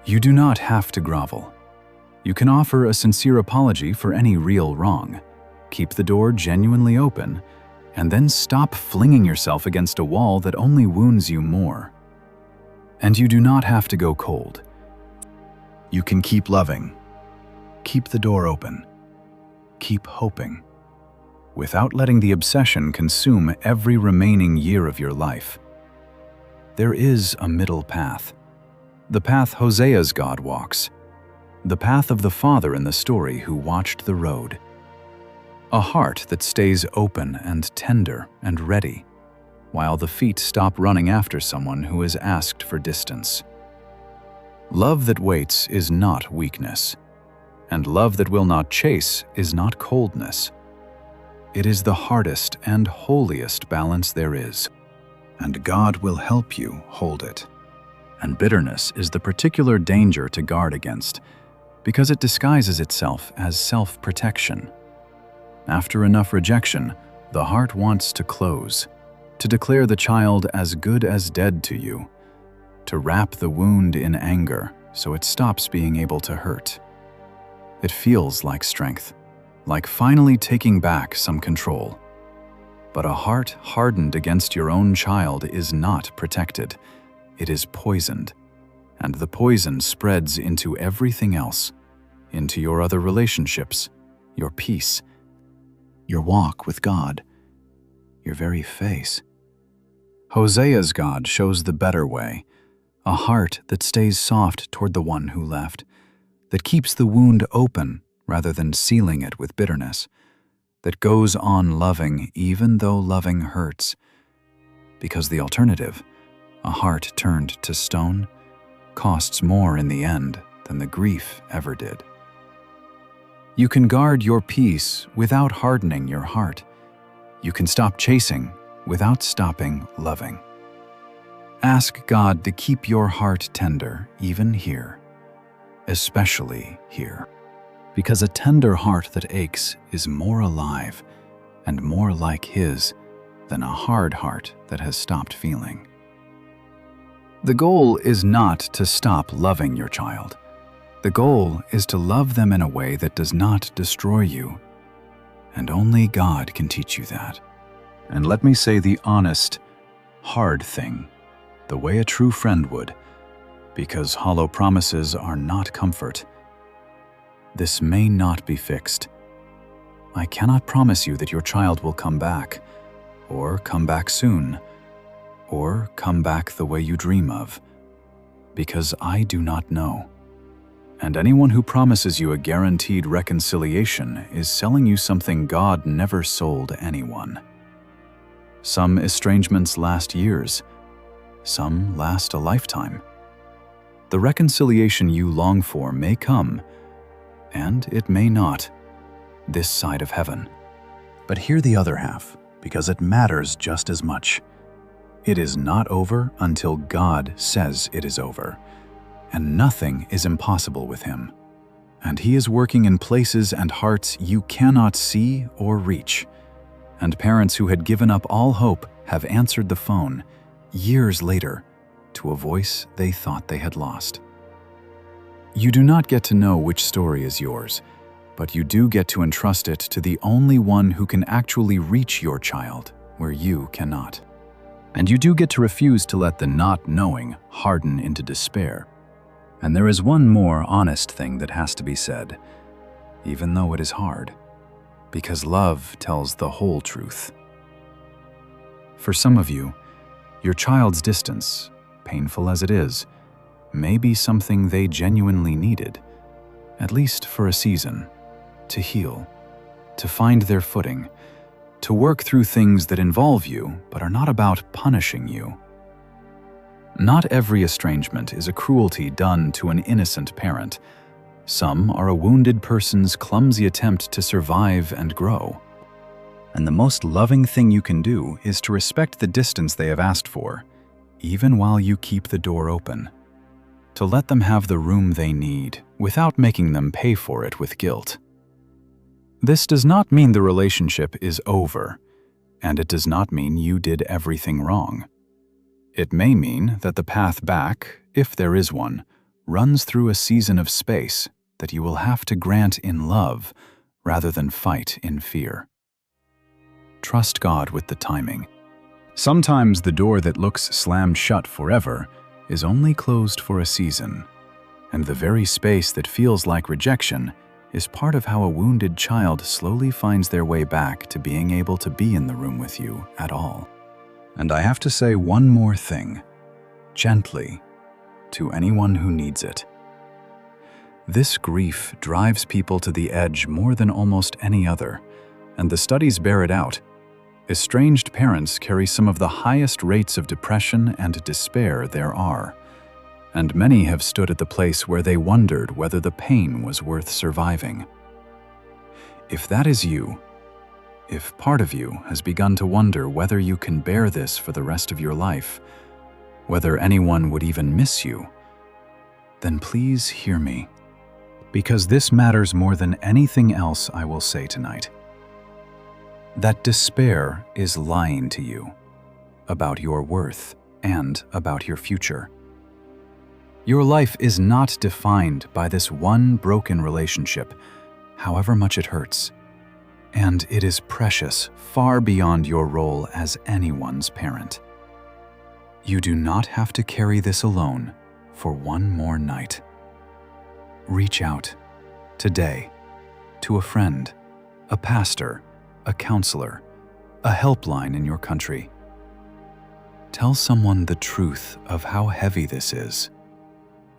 You do not have to grovel. You can offer a sincere apology for any real wrong, keep the door genuinely open, and then stop flinging yourself against a wall that only wounds you more. And you do not have to go cold. You can keep loving, keep the door open, keep hoping, without letting the obsession consume every remaining year of your life. there is a middle path. The path Hosea's God walks. The path of the father in the story who watched the road. A heart that stays open and tender and ready, while the feet stop running after someone who has asked for distance. Love that waits is not weakness, and love that will not chase is not coldness. It is the hardest and holiest balance there is, and God will help you hold it. And bitterness is the particular danger to guard against, because it disguises itself as self-protection. After enough rejection, the heart wants to close, to declare the child as good as dead to you, to wrap the wound in anger so it stops being able to hurt. It feels like strength, like finally taking back some control. But a heart hardened against your own child is not protected. It is poisoned, and the poison spreads into everything else, into your other relationships, your peace, your walk with God, your very face. Hosea's God shows the better way, a heart that stays soft toward the one who left, that keeps the wound open rather than sealing it with bitterness, that goes on loving even though loving hurts, because the alternative, a heart turned to stone, costs more in the end than the grief ever did. You can guard your peace without hardening your heart. You can stop chasing without stopping loving. Ask God to keep your heart tender even here, especially here, because a tender heart that aches is more alive and more like His than a hard heart that has stopped feeling. The goal is not to stop loving your child. The goal is to love them in a way that does not destroy you. And only God can teach you that. And let me say the honest, hard thing, the way a true friend would, because hollow promises are not comfort. This may not be fixed. I cannot promise you that your child will come back, or come back soon, or come back the way you dream of, because I do not know. And anyone who promises you a guaranteed reconciliation is selling you something God never sold anyone. Some estrangements last years, some last a lifetime. The reconciliation you long for may come, and it may not, this side of heaven. But hear the other half, because it matters just as much. It is not over until God says it is over, and nothing is impossible with Him. And He is working in places and hearts you cannot see or reach. And parents who had given up all hope have answered the phone, years later, to a voice they thought they had lost. You do not get to know which story is yours, but you do get to entrust it to the only one who can actually reach your child where you cannot. And you do get to refuse to let the not knowing harden into despair. And there is one more honest thing that has to be said, even though it is hard, because love tells the whole truth. For some of you, your child's distance, painful as it is, may be something they genuinely needed, at least for a season, to heal, to find their footing, to work through things that involve you but are not about punishing you. Not every estrangement is a cruelty done to an innocent parent. Some are a wounded person's clumsy attempt to survive and grow. And the most loving thing you can do is to respect the distance they have asked for, even while you keep the door open. To let them have the room they need without making them pay for it with guilt. This does not mean the relationship is over, and it does not mean you did everything wrong. It may mean that the path back, if there is one, runs through a season of space that you will have to grant in love rather than fight in fear. Trust God with the timing. Sometimes the door that looks slammed shut forever is only closed for a season, and the very space that feels like rejection is part of how a wounded child slowly finds their way back to being able to be in the room with you at all. And I have to say one more thing. gently, to anyone who needs it. This grief drives people to the edge more than almost any other, and the studies bear it out. Estranged parents carry some of the highest rates of depression and despair there are, and many have stood at the place where they wondered whether the pain was worth surviving. If that is you, if part of you has begun to wonder whether you can bear this for the rest of your life, whether anyone would even miss you, then please hear me, because this matters more than anything else I will say tonight. That despair is lying to you about your worth and about your future. Your life is not defined by this one broken relationship, however much it hurts. And it is precious far beyond your role as anyone's parent. You do not have to carry this alone for one more night. Reach out today to a friend, a pastor, a counselor, a helpline in your country. Tell someone the truth of how heavy this is.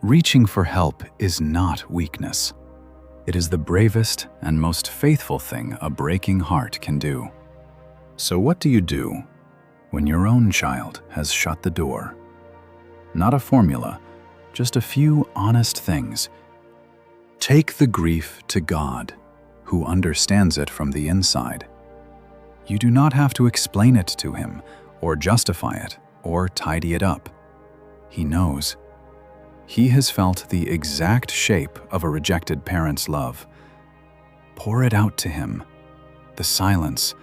Reaching for help is not weakness. It is the bravest and most faithful thing a breaking heart can do. So what do you do when your own child has shut the door? Not a formula, just a few honest things. Take the grief to God, who understands it from the inside. You do not have to explain it to him, or justify it, or tidy it up. He knows. He has felt the exact shape of a rejected parent's love. Pour it out to him. The silence,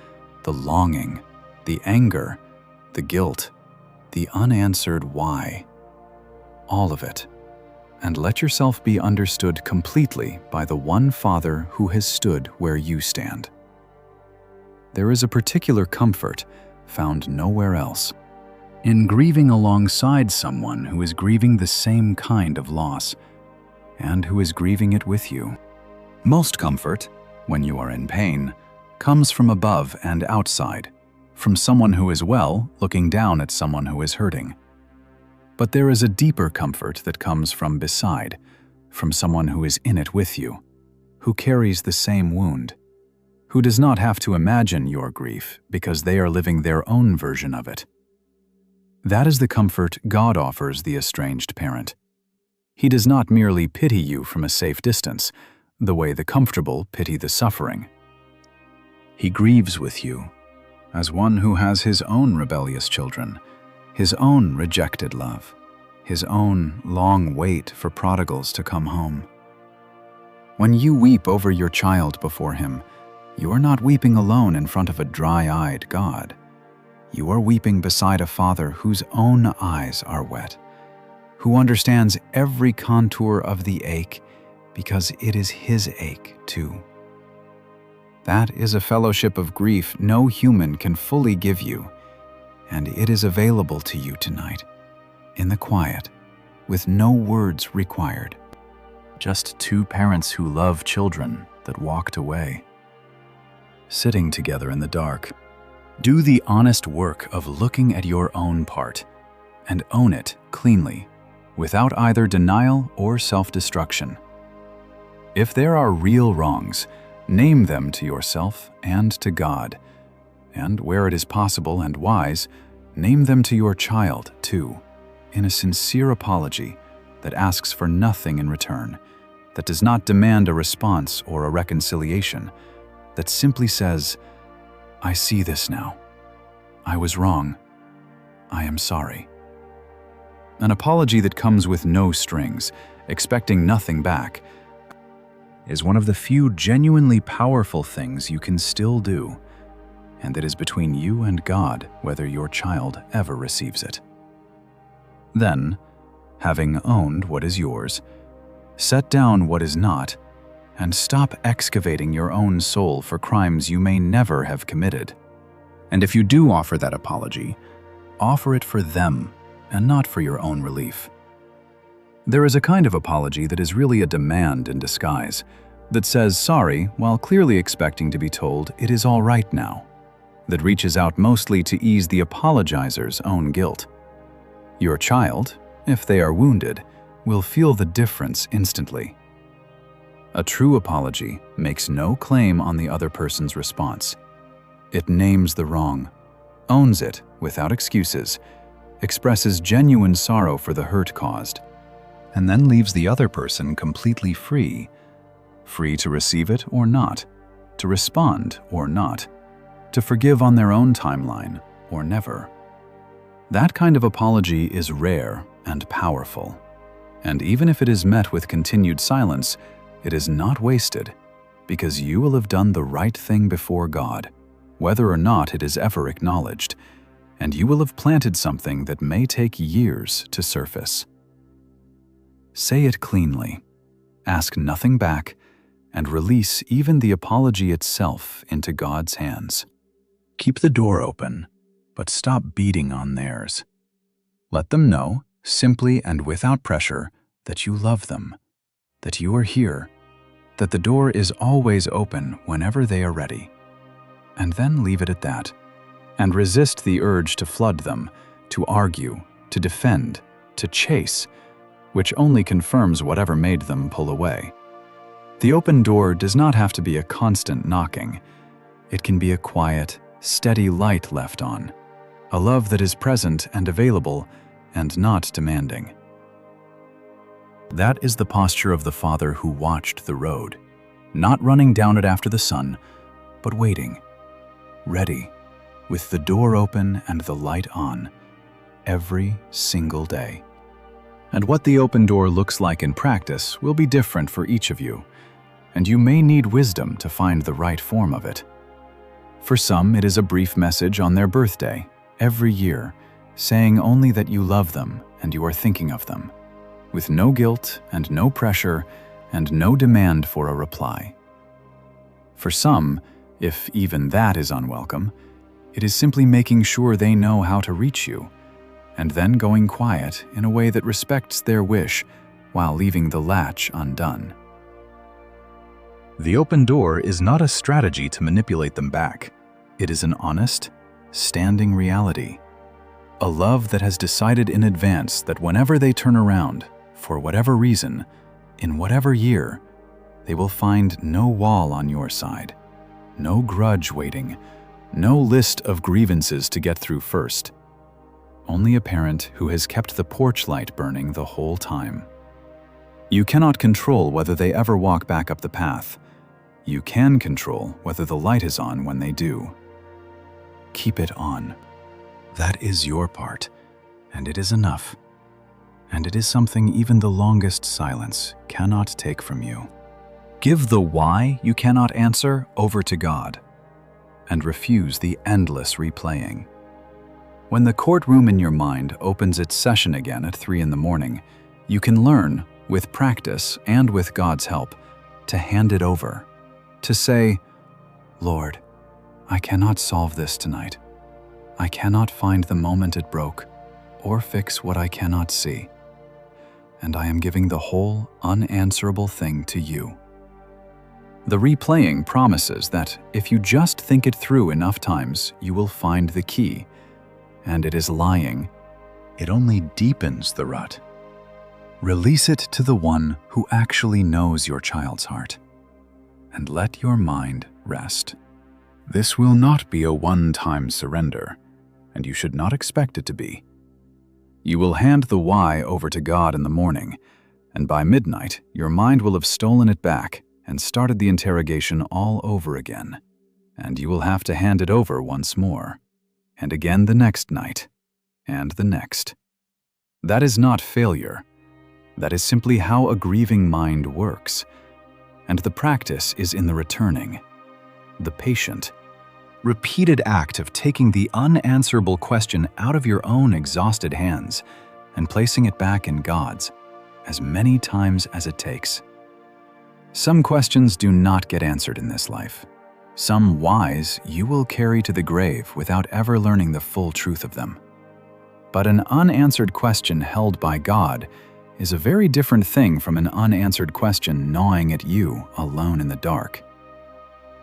the longing, the anger, the guilt, the unanswered why. All of it. And let yourself be understood completely by the one Father who has stood where you stand. There is a particular comfort found nowhere else in grieving alongside someone who is grieving the same kind of loss and who is grieving it with you. Most comfort, when you are in pain, comes from above and outside, from someone who is well looking down at someone who is hurting. But there is a deeper comfort that comes from beside, from someone who is in it with you, who carries the same wound, who does not have to imagine your grief because they are living their own version of it. That is the comfort God offers the estranged parent. He does not merely pity you from a safe distance, the way the comfortable pity the suffering. He grieves with you, as one who has his own rebellious children, his own rejected love, his own long wait for prodigals to come home. When you weep over your child before him, you are not weeping alone in front of a dry-eyed God. You are weeping beside a Father whose own eyes are wet, who understands every contour of the ache because it is his ache too. That is a fellowship of grief no human can fully give you, and it is available to you tonight, in the quiet, with no words required. Just two parents who love children that walked away. Sitting together in the dark, do the honest work of looking at your own part and own it cleanly, without either denial or self-destruction. If there are real wrongs, name them to yourself and to God, and where it is possible and wise, name them to your child too, in a sincere apology that asks for nothing in return, that does not demand a response or a reconciliation, that simply says, I see this now. I was wrong. I am sorry. An apology that comes with no strings, expecting nothing back, is one of the few genuinely powerful things you can still do, and it is between you and God whether your child ever receives it. Then, having owned what is yours, set down what is not, and stop excavating your own soul for crimes you may never have committed. And if you do offer that apology, offer it for them and not for your own relief. There is a kind of apology that is really a demand in disguise, that says sorry while clearly expecting to be told it is all right now, that reaches out mostly to ease the apologizer's own guilt. Your child, if they are wounded, will feel the difference instantly. A true apology makes no claim on the other person's response. It names the wrong, owns it without excuses, expresses genuine sorrow for the hurt caused, and then leaves the other person completely free to receive it or not, to respond or not, to forgive on their own timeline or never. That kind of apology is rare and powerful, and even if it is met with continued silence, it is not wasted, because you will have done the right thing before God, whether or not it is ever acknowledged, and you will have planted something that may take years to surface. Say it cleanly, ask nothing back, and release even the apology itself into God's hands. Keep the door open, but stop beating on theirs. Let them know, simply and without pressure, that you love them, that you are here, that the door is always open whenever they are ready. And then leave it at that, and resist the urge to flood them, to argue, to defend, to chase, which only confirms whatever made them pull away. The open door does not have to be a constant knocking. It can be a quiet, steady light left on, a love that is present and available and not demanding. That is the posture of the father who watched the road, not running down it after the sun, but waiting, ready, with the door open and the light on, every single day. And what the open door looks like in practice will be different for each of you, and you may need wisdom to find the right form of it. For some, it is a brief message on their birthday, every year, saying only that you love them and you are thinking of them, with no guilt and no pressure and no demand for a reply. For some, if even that is unwelcome, it is simply making sure they know how to reach you, and then going quiet in a way that respects their wish while leaving the latch undone. The open door is not a strategy to manipulate them back. It is an honest, standing reality. A love that has decided in advance that whenever they turn around, for whatever reason, in whatever year, they will find no wall on your side, no grudge waiting, no list of grievances to get through first. Only a parent who has kept the porch light burning the whole time. You cannot control whether they ever walk back up the path. You can control whether the light is on when they do. Keep it on. That is your part, and it is enough. And it is something even the longest silence cannot take from you. Give the why you cannot answer over to God, and refuse the endless replaying. When the courtroom in your mind opens its session again at 3 a.m, you can learn, with practice and with God's help, to hand it over, to say, "Lord, I cannot solve this tonight. I cannot find the moment it broke, or fix what I cannot see. And I am giving the whole unanswerable thing to you." The replaying promises that if you just think it through enough times, you will find the key. And it is lying. It only deepens the rut. Release it to the one who actually knows your child's heart, and let your mind rest. This will not be a one-time surrender, and you should not expect it to be. You will hand the why over to God in the morning, and by midnight, your mind will have stolen it back and started the interrogation all over again, and you will have to hand it over once more, and again the next night, and the next. That is not failure. That is simply how a grieving mind works, and the practice is in the returning, the patient, repeated act of taking the unanswerable question out of your own exhausted hands and placing it back in God's, as many times as it takes. Some questions do not get answered in this life. Some whys you will carry to the grave without ever learning the full truth of them. But an unanswered question held by God is a very different thing from an unanswered question gnawing at you alone in the dark.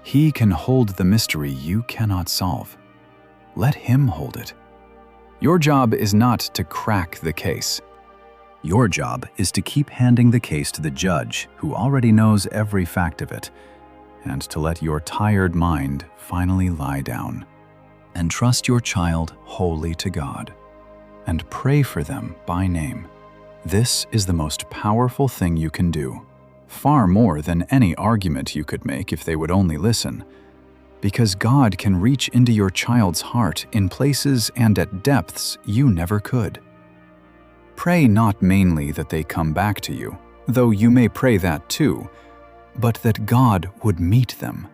He can hold the mystery you cannot solve. Let Him hold it. Your job is not to crack the case. Your job is to keep handing the case to the judge, who already knows every fact of it, and to let your tired mind finally lie down. And trust your child wholly to God, and pray for them by name. This is the most powerful thing you can do, far more than any argument you could make if they would only listen, because God can reach into your child's heart in places and at depths you never could. Pray not mainly that they come back to you, though you may pray that too, but that God would meet them,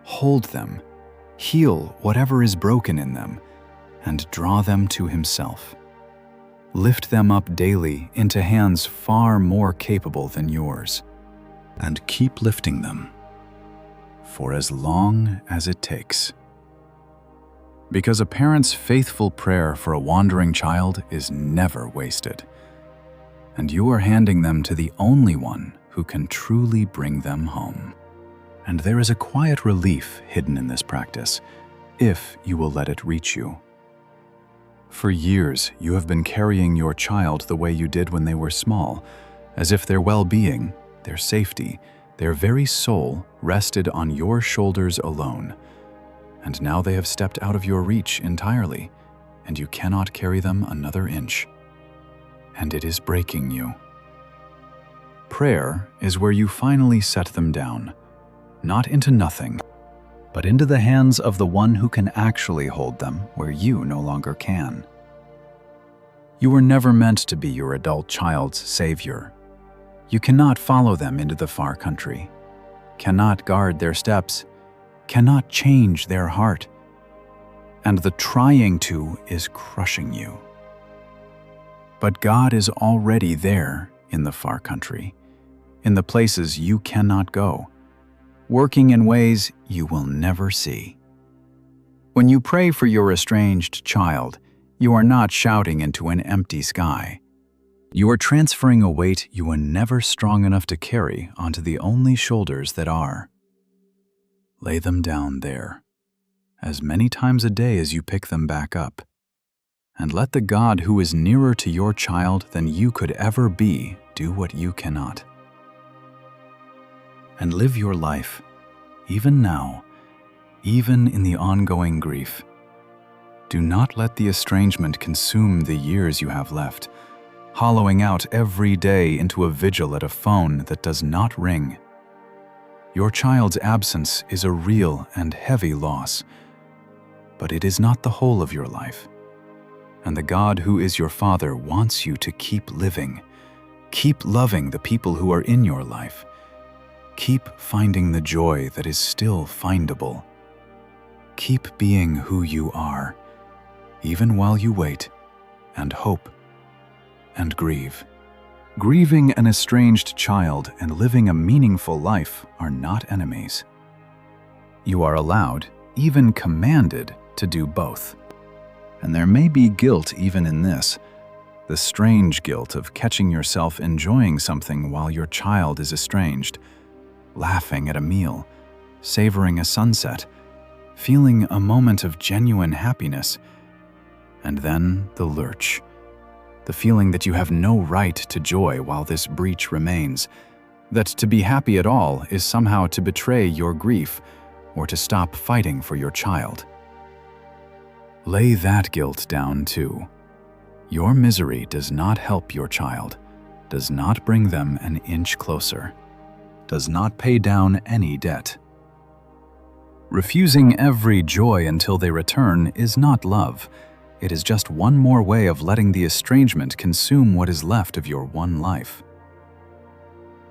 hold them, heal whatever is broken in them, and draw them to Himself. Lift them up daily into hands far more capable than yours, and keep lifting them for as long as it takes. Because a parent's faithful prayer for a wandering child is never wasted, and you are handing them to the only one who can truly bring them home. And there is a quiet relief hidden in this practice, if you will let it reach you. For years, you have been carrying your child the way you did when they were small, as if their well-being, their safety, their very soul rested on your shoulders alone. And now they have stepped out of your reach entirely, and you cannot carry them another inch. And it is breaking you. Prayer is where you finally set them down, not into nothing, but into the hands of the one who can actually hold them where you no longer can. You were never meant to be your adult child's savior. You cannot follow them into the far country, cannot guard their steps, cannot change their heart, and the trying to is crushing you. But God is already there in the far country, in the places you cannot go, working in ways you will never see. When you pray for your estranged child, you are not shouting into an empty sky. You are transferring a weight you were never strong enough to carry onto the only shoulders that are. Lay them down there, as many times a day as you pick them back up, and let the God who is nearer to your child than you could ever be do what you cannot. And live your life, even now, even in the ongoing grief. Do not let the estrangement consume the years you have left, hollowing out every day into a vigil at a phone that does not ring. Your child's absence is a real and heavy loss, but it is not the whole of your life. And the God who is your Father wants you to keep living, keep loving the people who are in your life, keep finding the joy that is still findable. Keep being who you are, even while you wait and hope and grieve. Grieving an estranged child and living a meaningful life are not enemies. You are allowed, even commanded, to do both. And there may be guilt even in this, the strange guilt of catching yourself enjoying something while your child is estranged, laughing at a meal, savoring a sunset, feeling a moment of genuine happiness, and then the lurch, the feeling that you have no right to joy while this breach remains, that to be happy at all is somehow to betray your grief or to stop fighting for your child. Lay that guilt down too. Your misery does not help your child, does not bring them an inch closer, does not pay down any debt. Refusing every joy until they return is not love. It is just one more way of letting the estrangement consume what is left of your one life.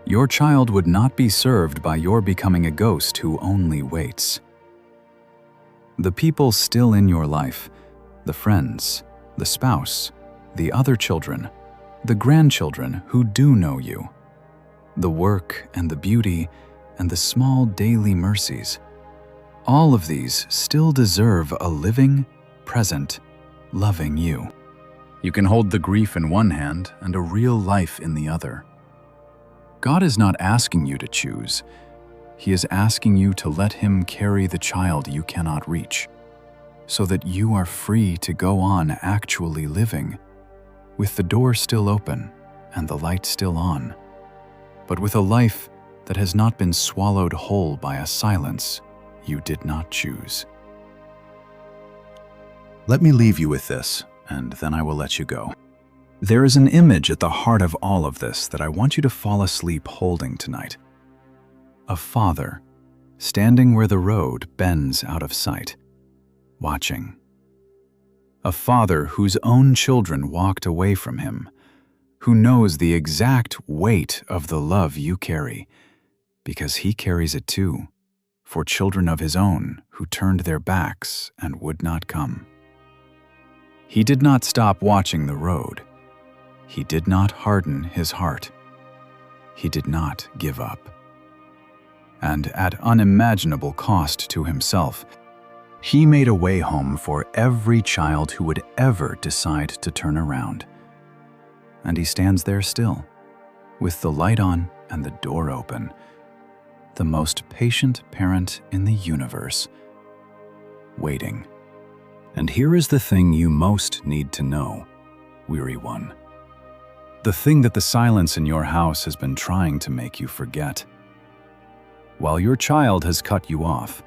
Your child would not be served by your becoming a ghost who only waits. The people still in your life, the friends, the spouse, the other children, the grandchildren who do know you, the work and the beauty and the small daily mercies, all of these still deserve a living, present, loving you. You can hold the grief in one hand and a real life in the other. God is not asking you to choose. He is asking you to let Him carry the child you cannot reach, so that you are free to go on actually living, with the door still open and the light still on, but with a life that has not been swallowed whole by a silence you did not choose. Let me leave you with this, and then I will let you go. There is an image at the heart of all of this that I want you to fall asleep holding tonight. A father, standing where the road bends out of sight, watching. A father whose own children walked away from him, who knows the exact weight of the love you carry, because he carries it too, for children of his own who turned their backs and would not come. He did not stop watching the road. He did not harden his heart. He did not give up. And at unimaginable cost to himself, he made a way home for every child who would ever decide to turn around. And he stands there still, with the light on and the door open, the most patient parent in the universe, waiting. And here is the thing you most need to know, weary one. The thing that the silence in your house has been trying to make you forget. While your child has cut you off,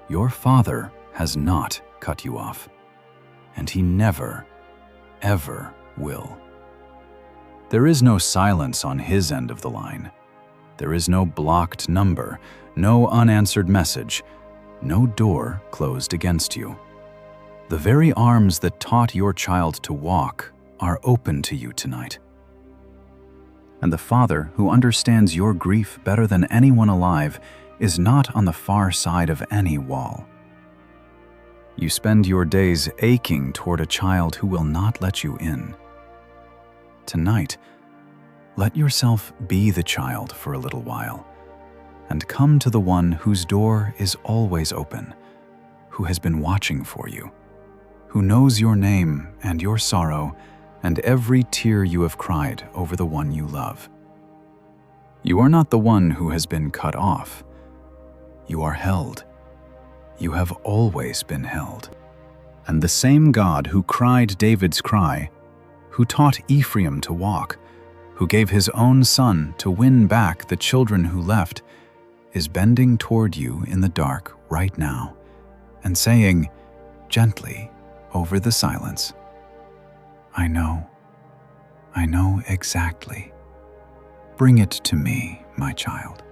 your father has not cut you off, and he never, ever will. There is no silence on his end of the line. There is no blocked number, no unanswered message, no door closed against you. The very arms that taught your child to walk are open to you tonight. And the Father, who understands your grief better than anyone alive, is not on the far side of any wall. You spend your days aching toward a child who will not let you in. Tonight, let yourself be the child for a little while, and come to the one whose door is always open, who has been watching for you, who knows your name and your sorrow and every tear you have cried over the one you love. You are not the one who has been cut off. You are held. You have always been held. And the same God who cried David's cry, who taught Ephraim to walk, who gave his own son to win back the children who left, is bending toward you in the dark right now and saying, gently over the silence, I know exactly. Bring it to me, my child,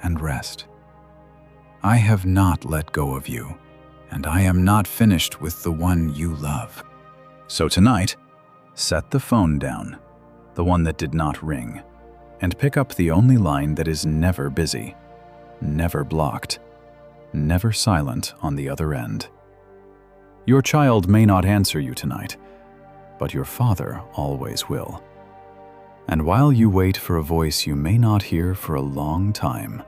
and rest. I have not let go of you, and I am not finished with the one you love. So tonight, set the phone down, the one that did not ring, and pick up the only line that is never busy, never blocked, never silent on the other end. Your child may not answer you tonight, but your Father always will. And while you wait for a voice you may not hear for a long time,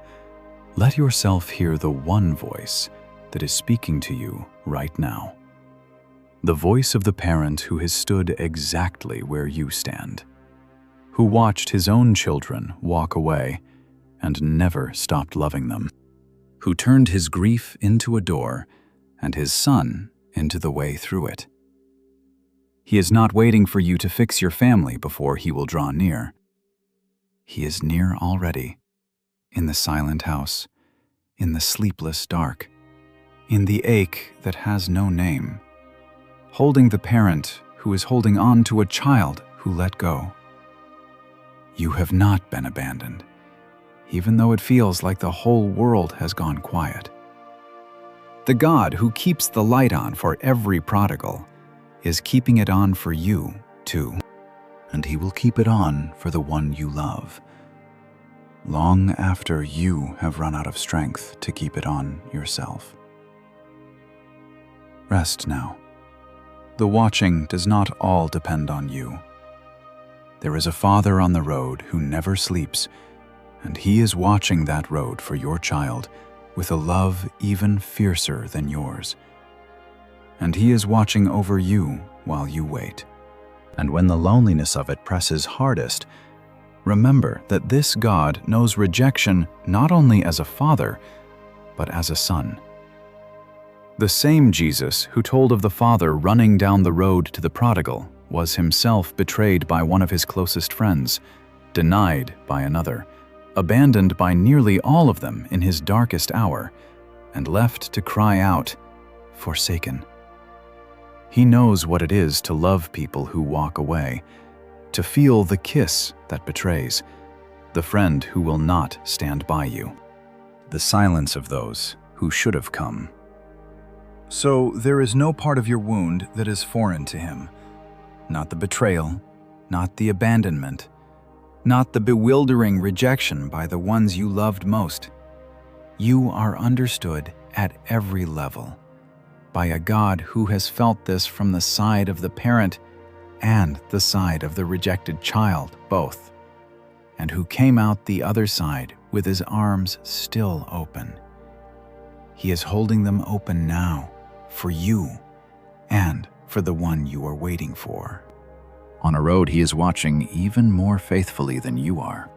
let yourself hear the one voice that is speaking to you right now. The voice of the parent who has stood exactly where you stand, who watched his own children walk away and never stopped loving them, who turned his grief into a door and his son into the way through it. He is not waiting for you to fix your family before he will draw near. He is near already, in the silent house, in the sleepless dark, in the ache that has no name, holding the parent who is holding on to a child who let go. You have not been abandoned, even though it feels like the whole world has gone quiet. The God who keeps the light on for every prodigal is keeping it on for you, too, and he will keep it on for the one you love, long after you have run out of strength to keep it on yourself. Rest now. The watching does not all depend on you. There is a Father on the road who never sleeps, and he is watching that road for your child with a love even fiercer than yours. And he is watching over you while you wait. And when the loneliness of it presses hardest, remember that this God knows rejection not only as a father, but as a son. The same Jesus who told of the father running down the road to the prodigal was himself betrayed by one of his closest friends, denied by another, abandoned by nearly all of them in his darkest hour, and left to cry out, forsaken. He knows what it is to love people who walk away, to feel the kiss that betrays, the friend who will not stand by you, the silence of those who should have come. So there is no part of your wound that is foreign to him. Not the betrayal, not the abandonment, not the bewildering rejection by the ones you loved most. You are understood at every level by a God who has felt this from the side of the parent and the side of the rejected child both, and who came out the other side with his arms still open. He is holding them open now for you and for the one you are waiting for. On a road he is watching even more faithfully than you are.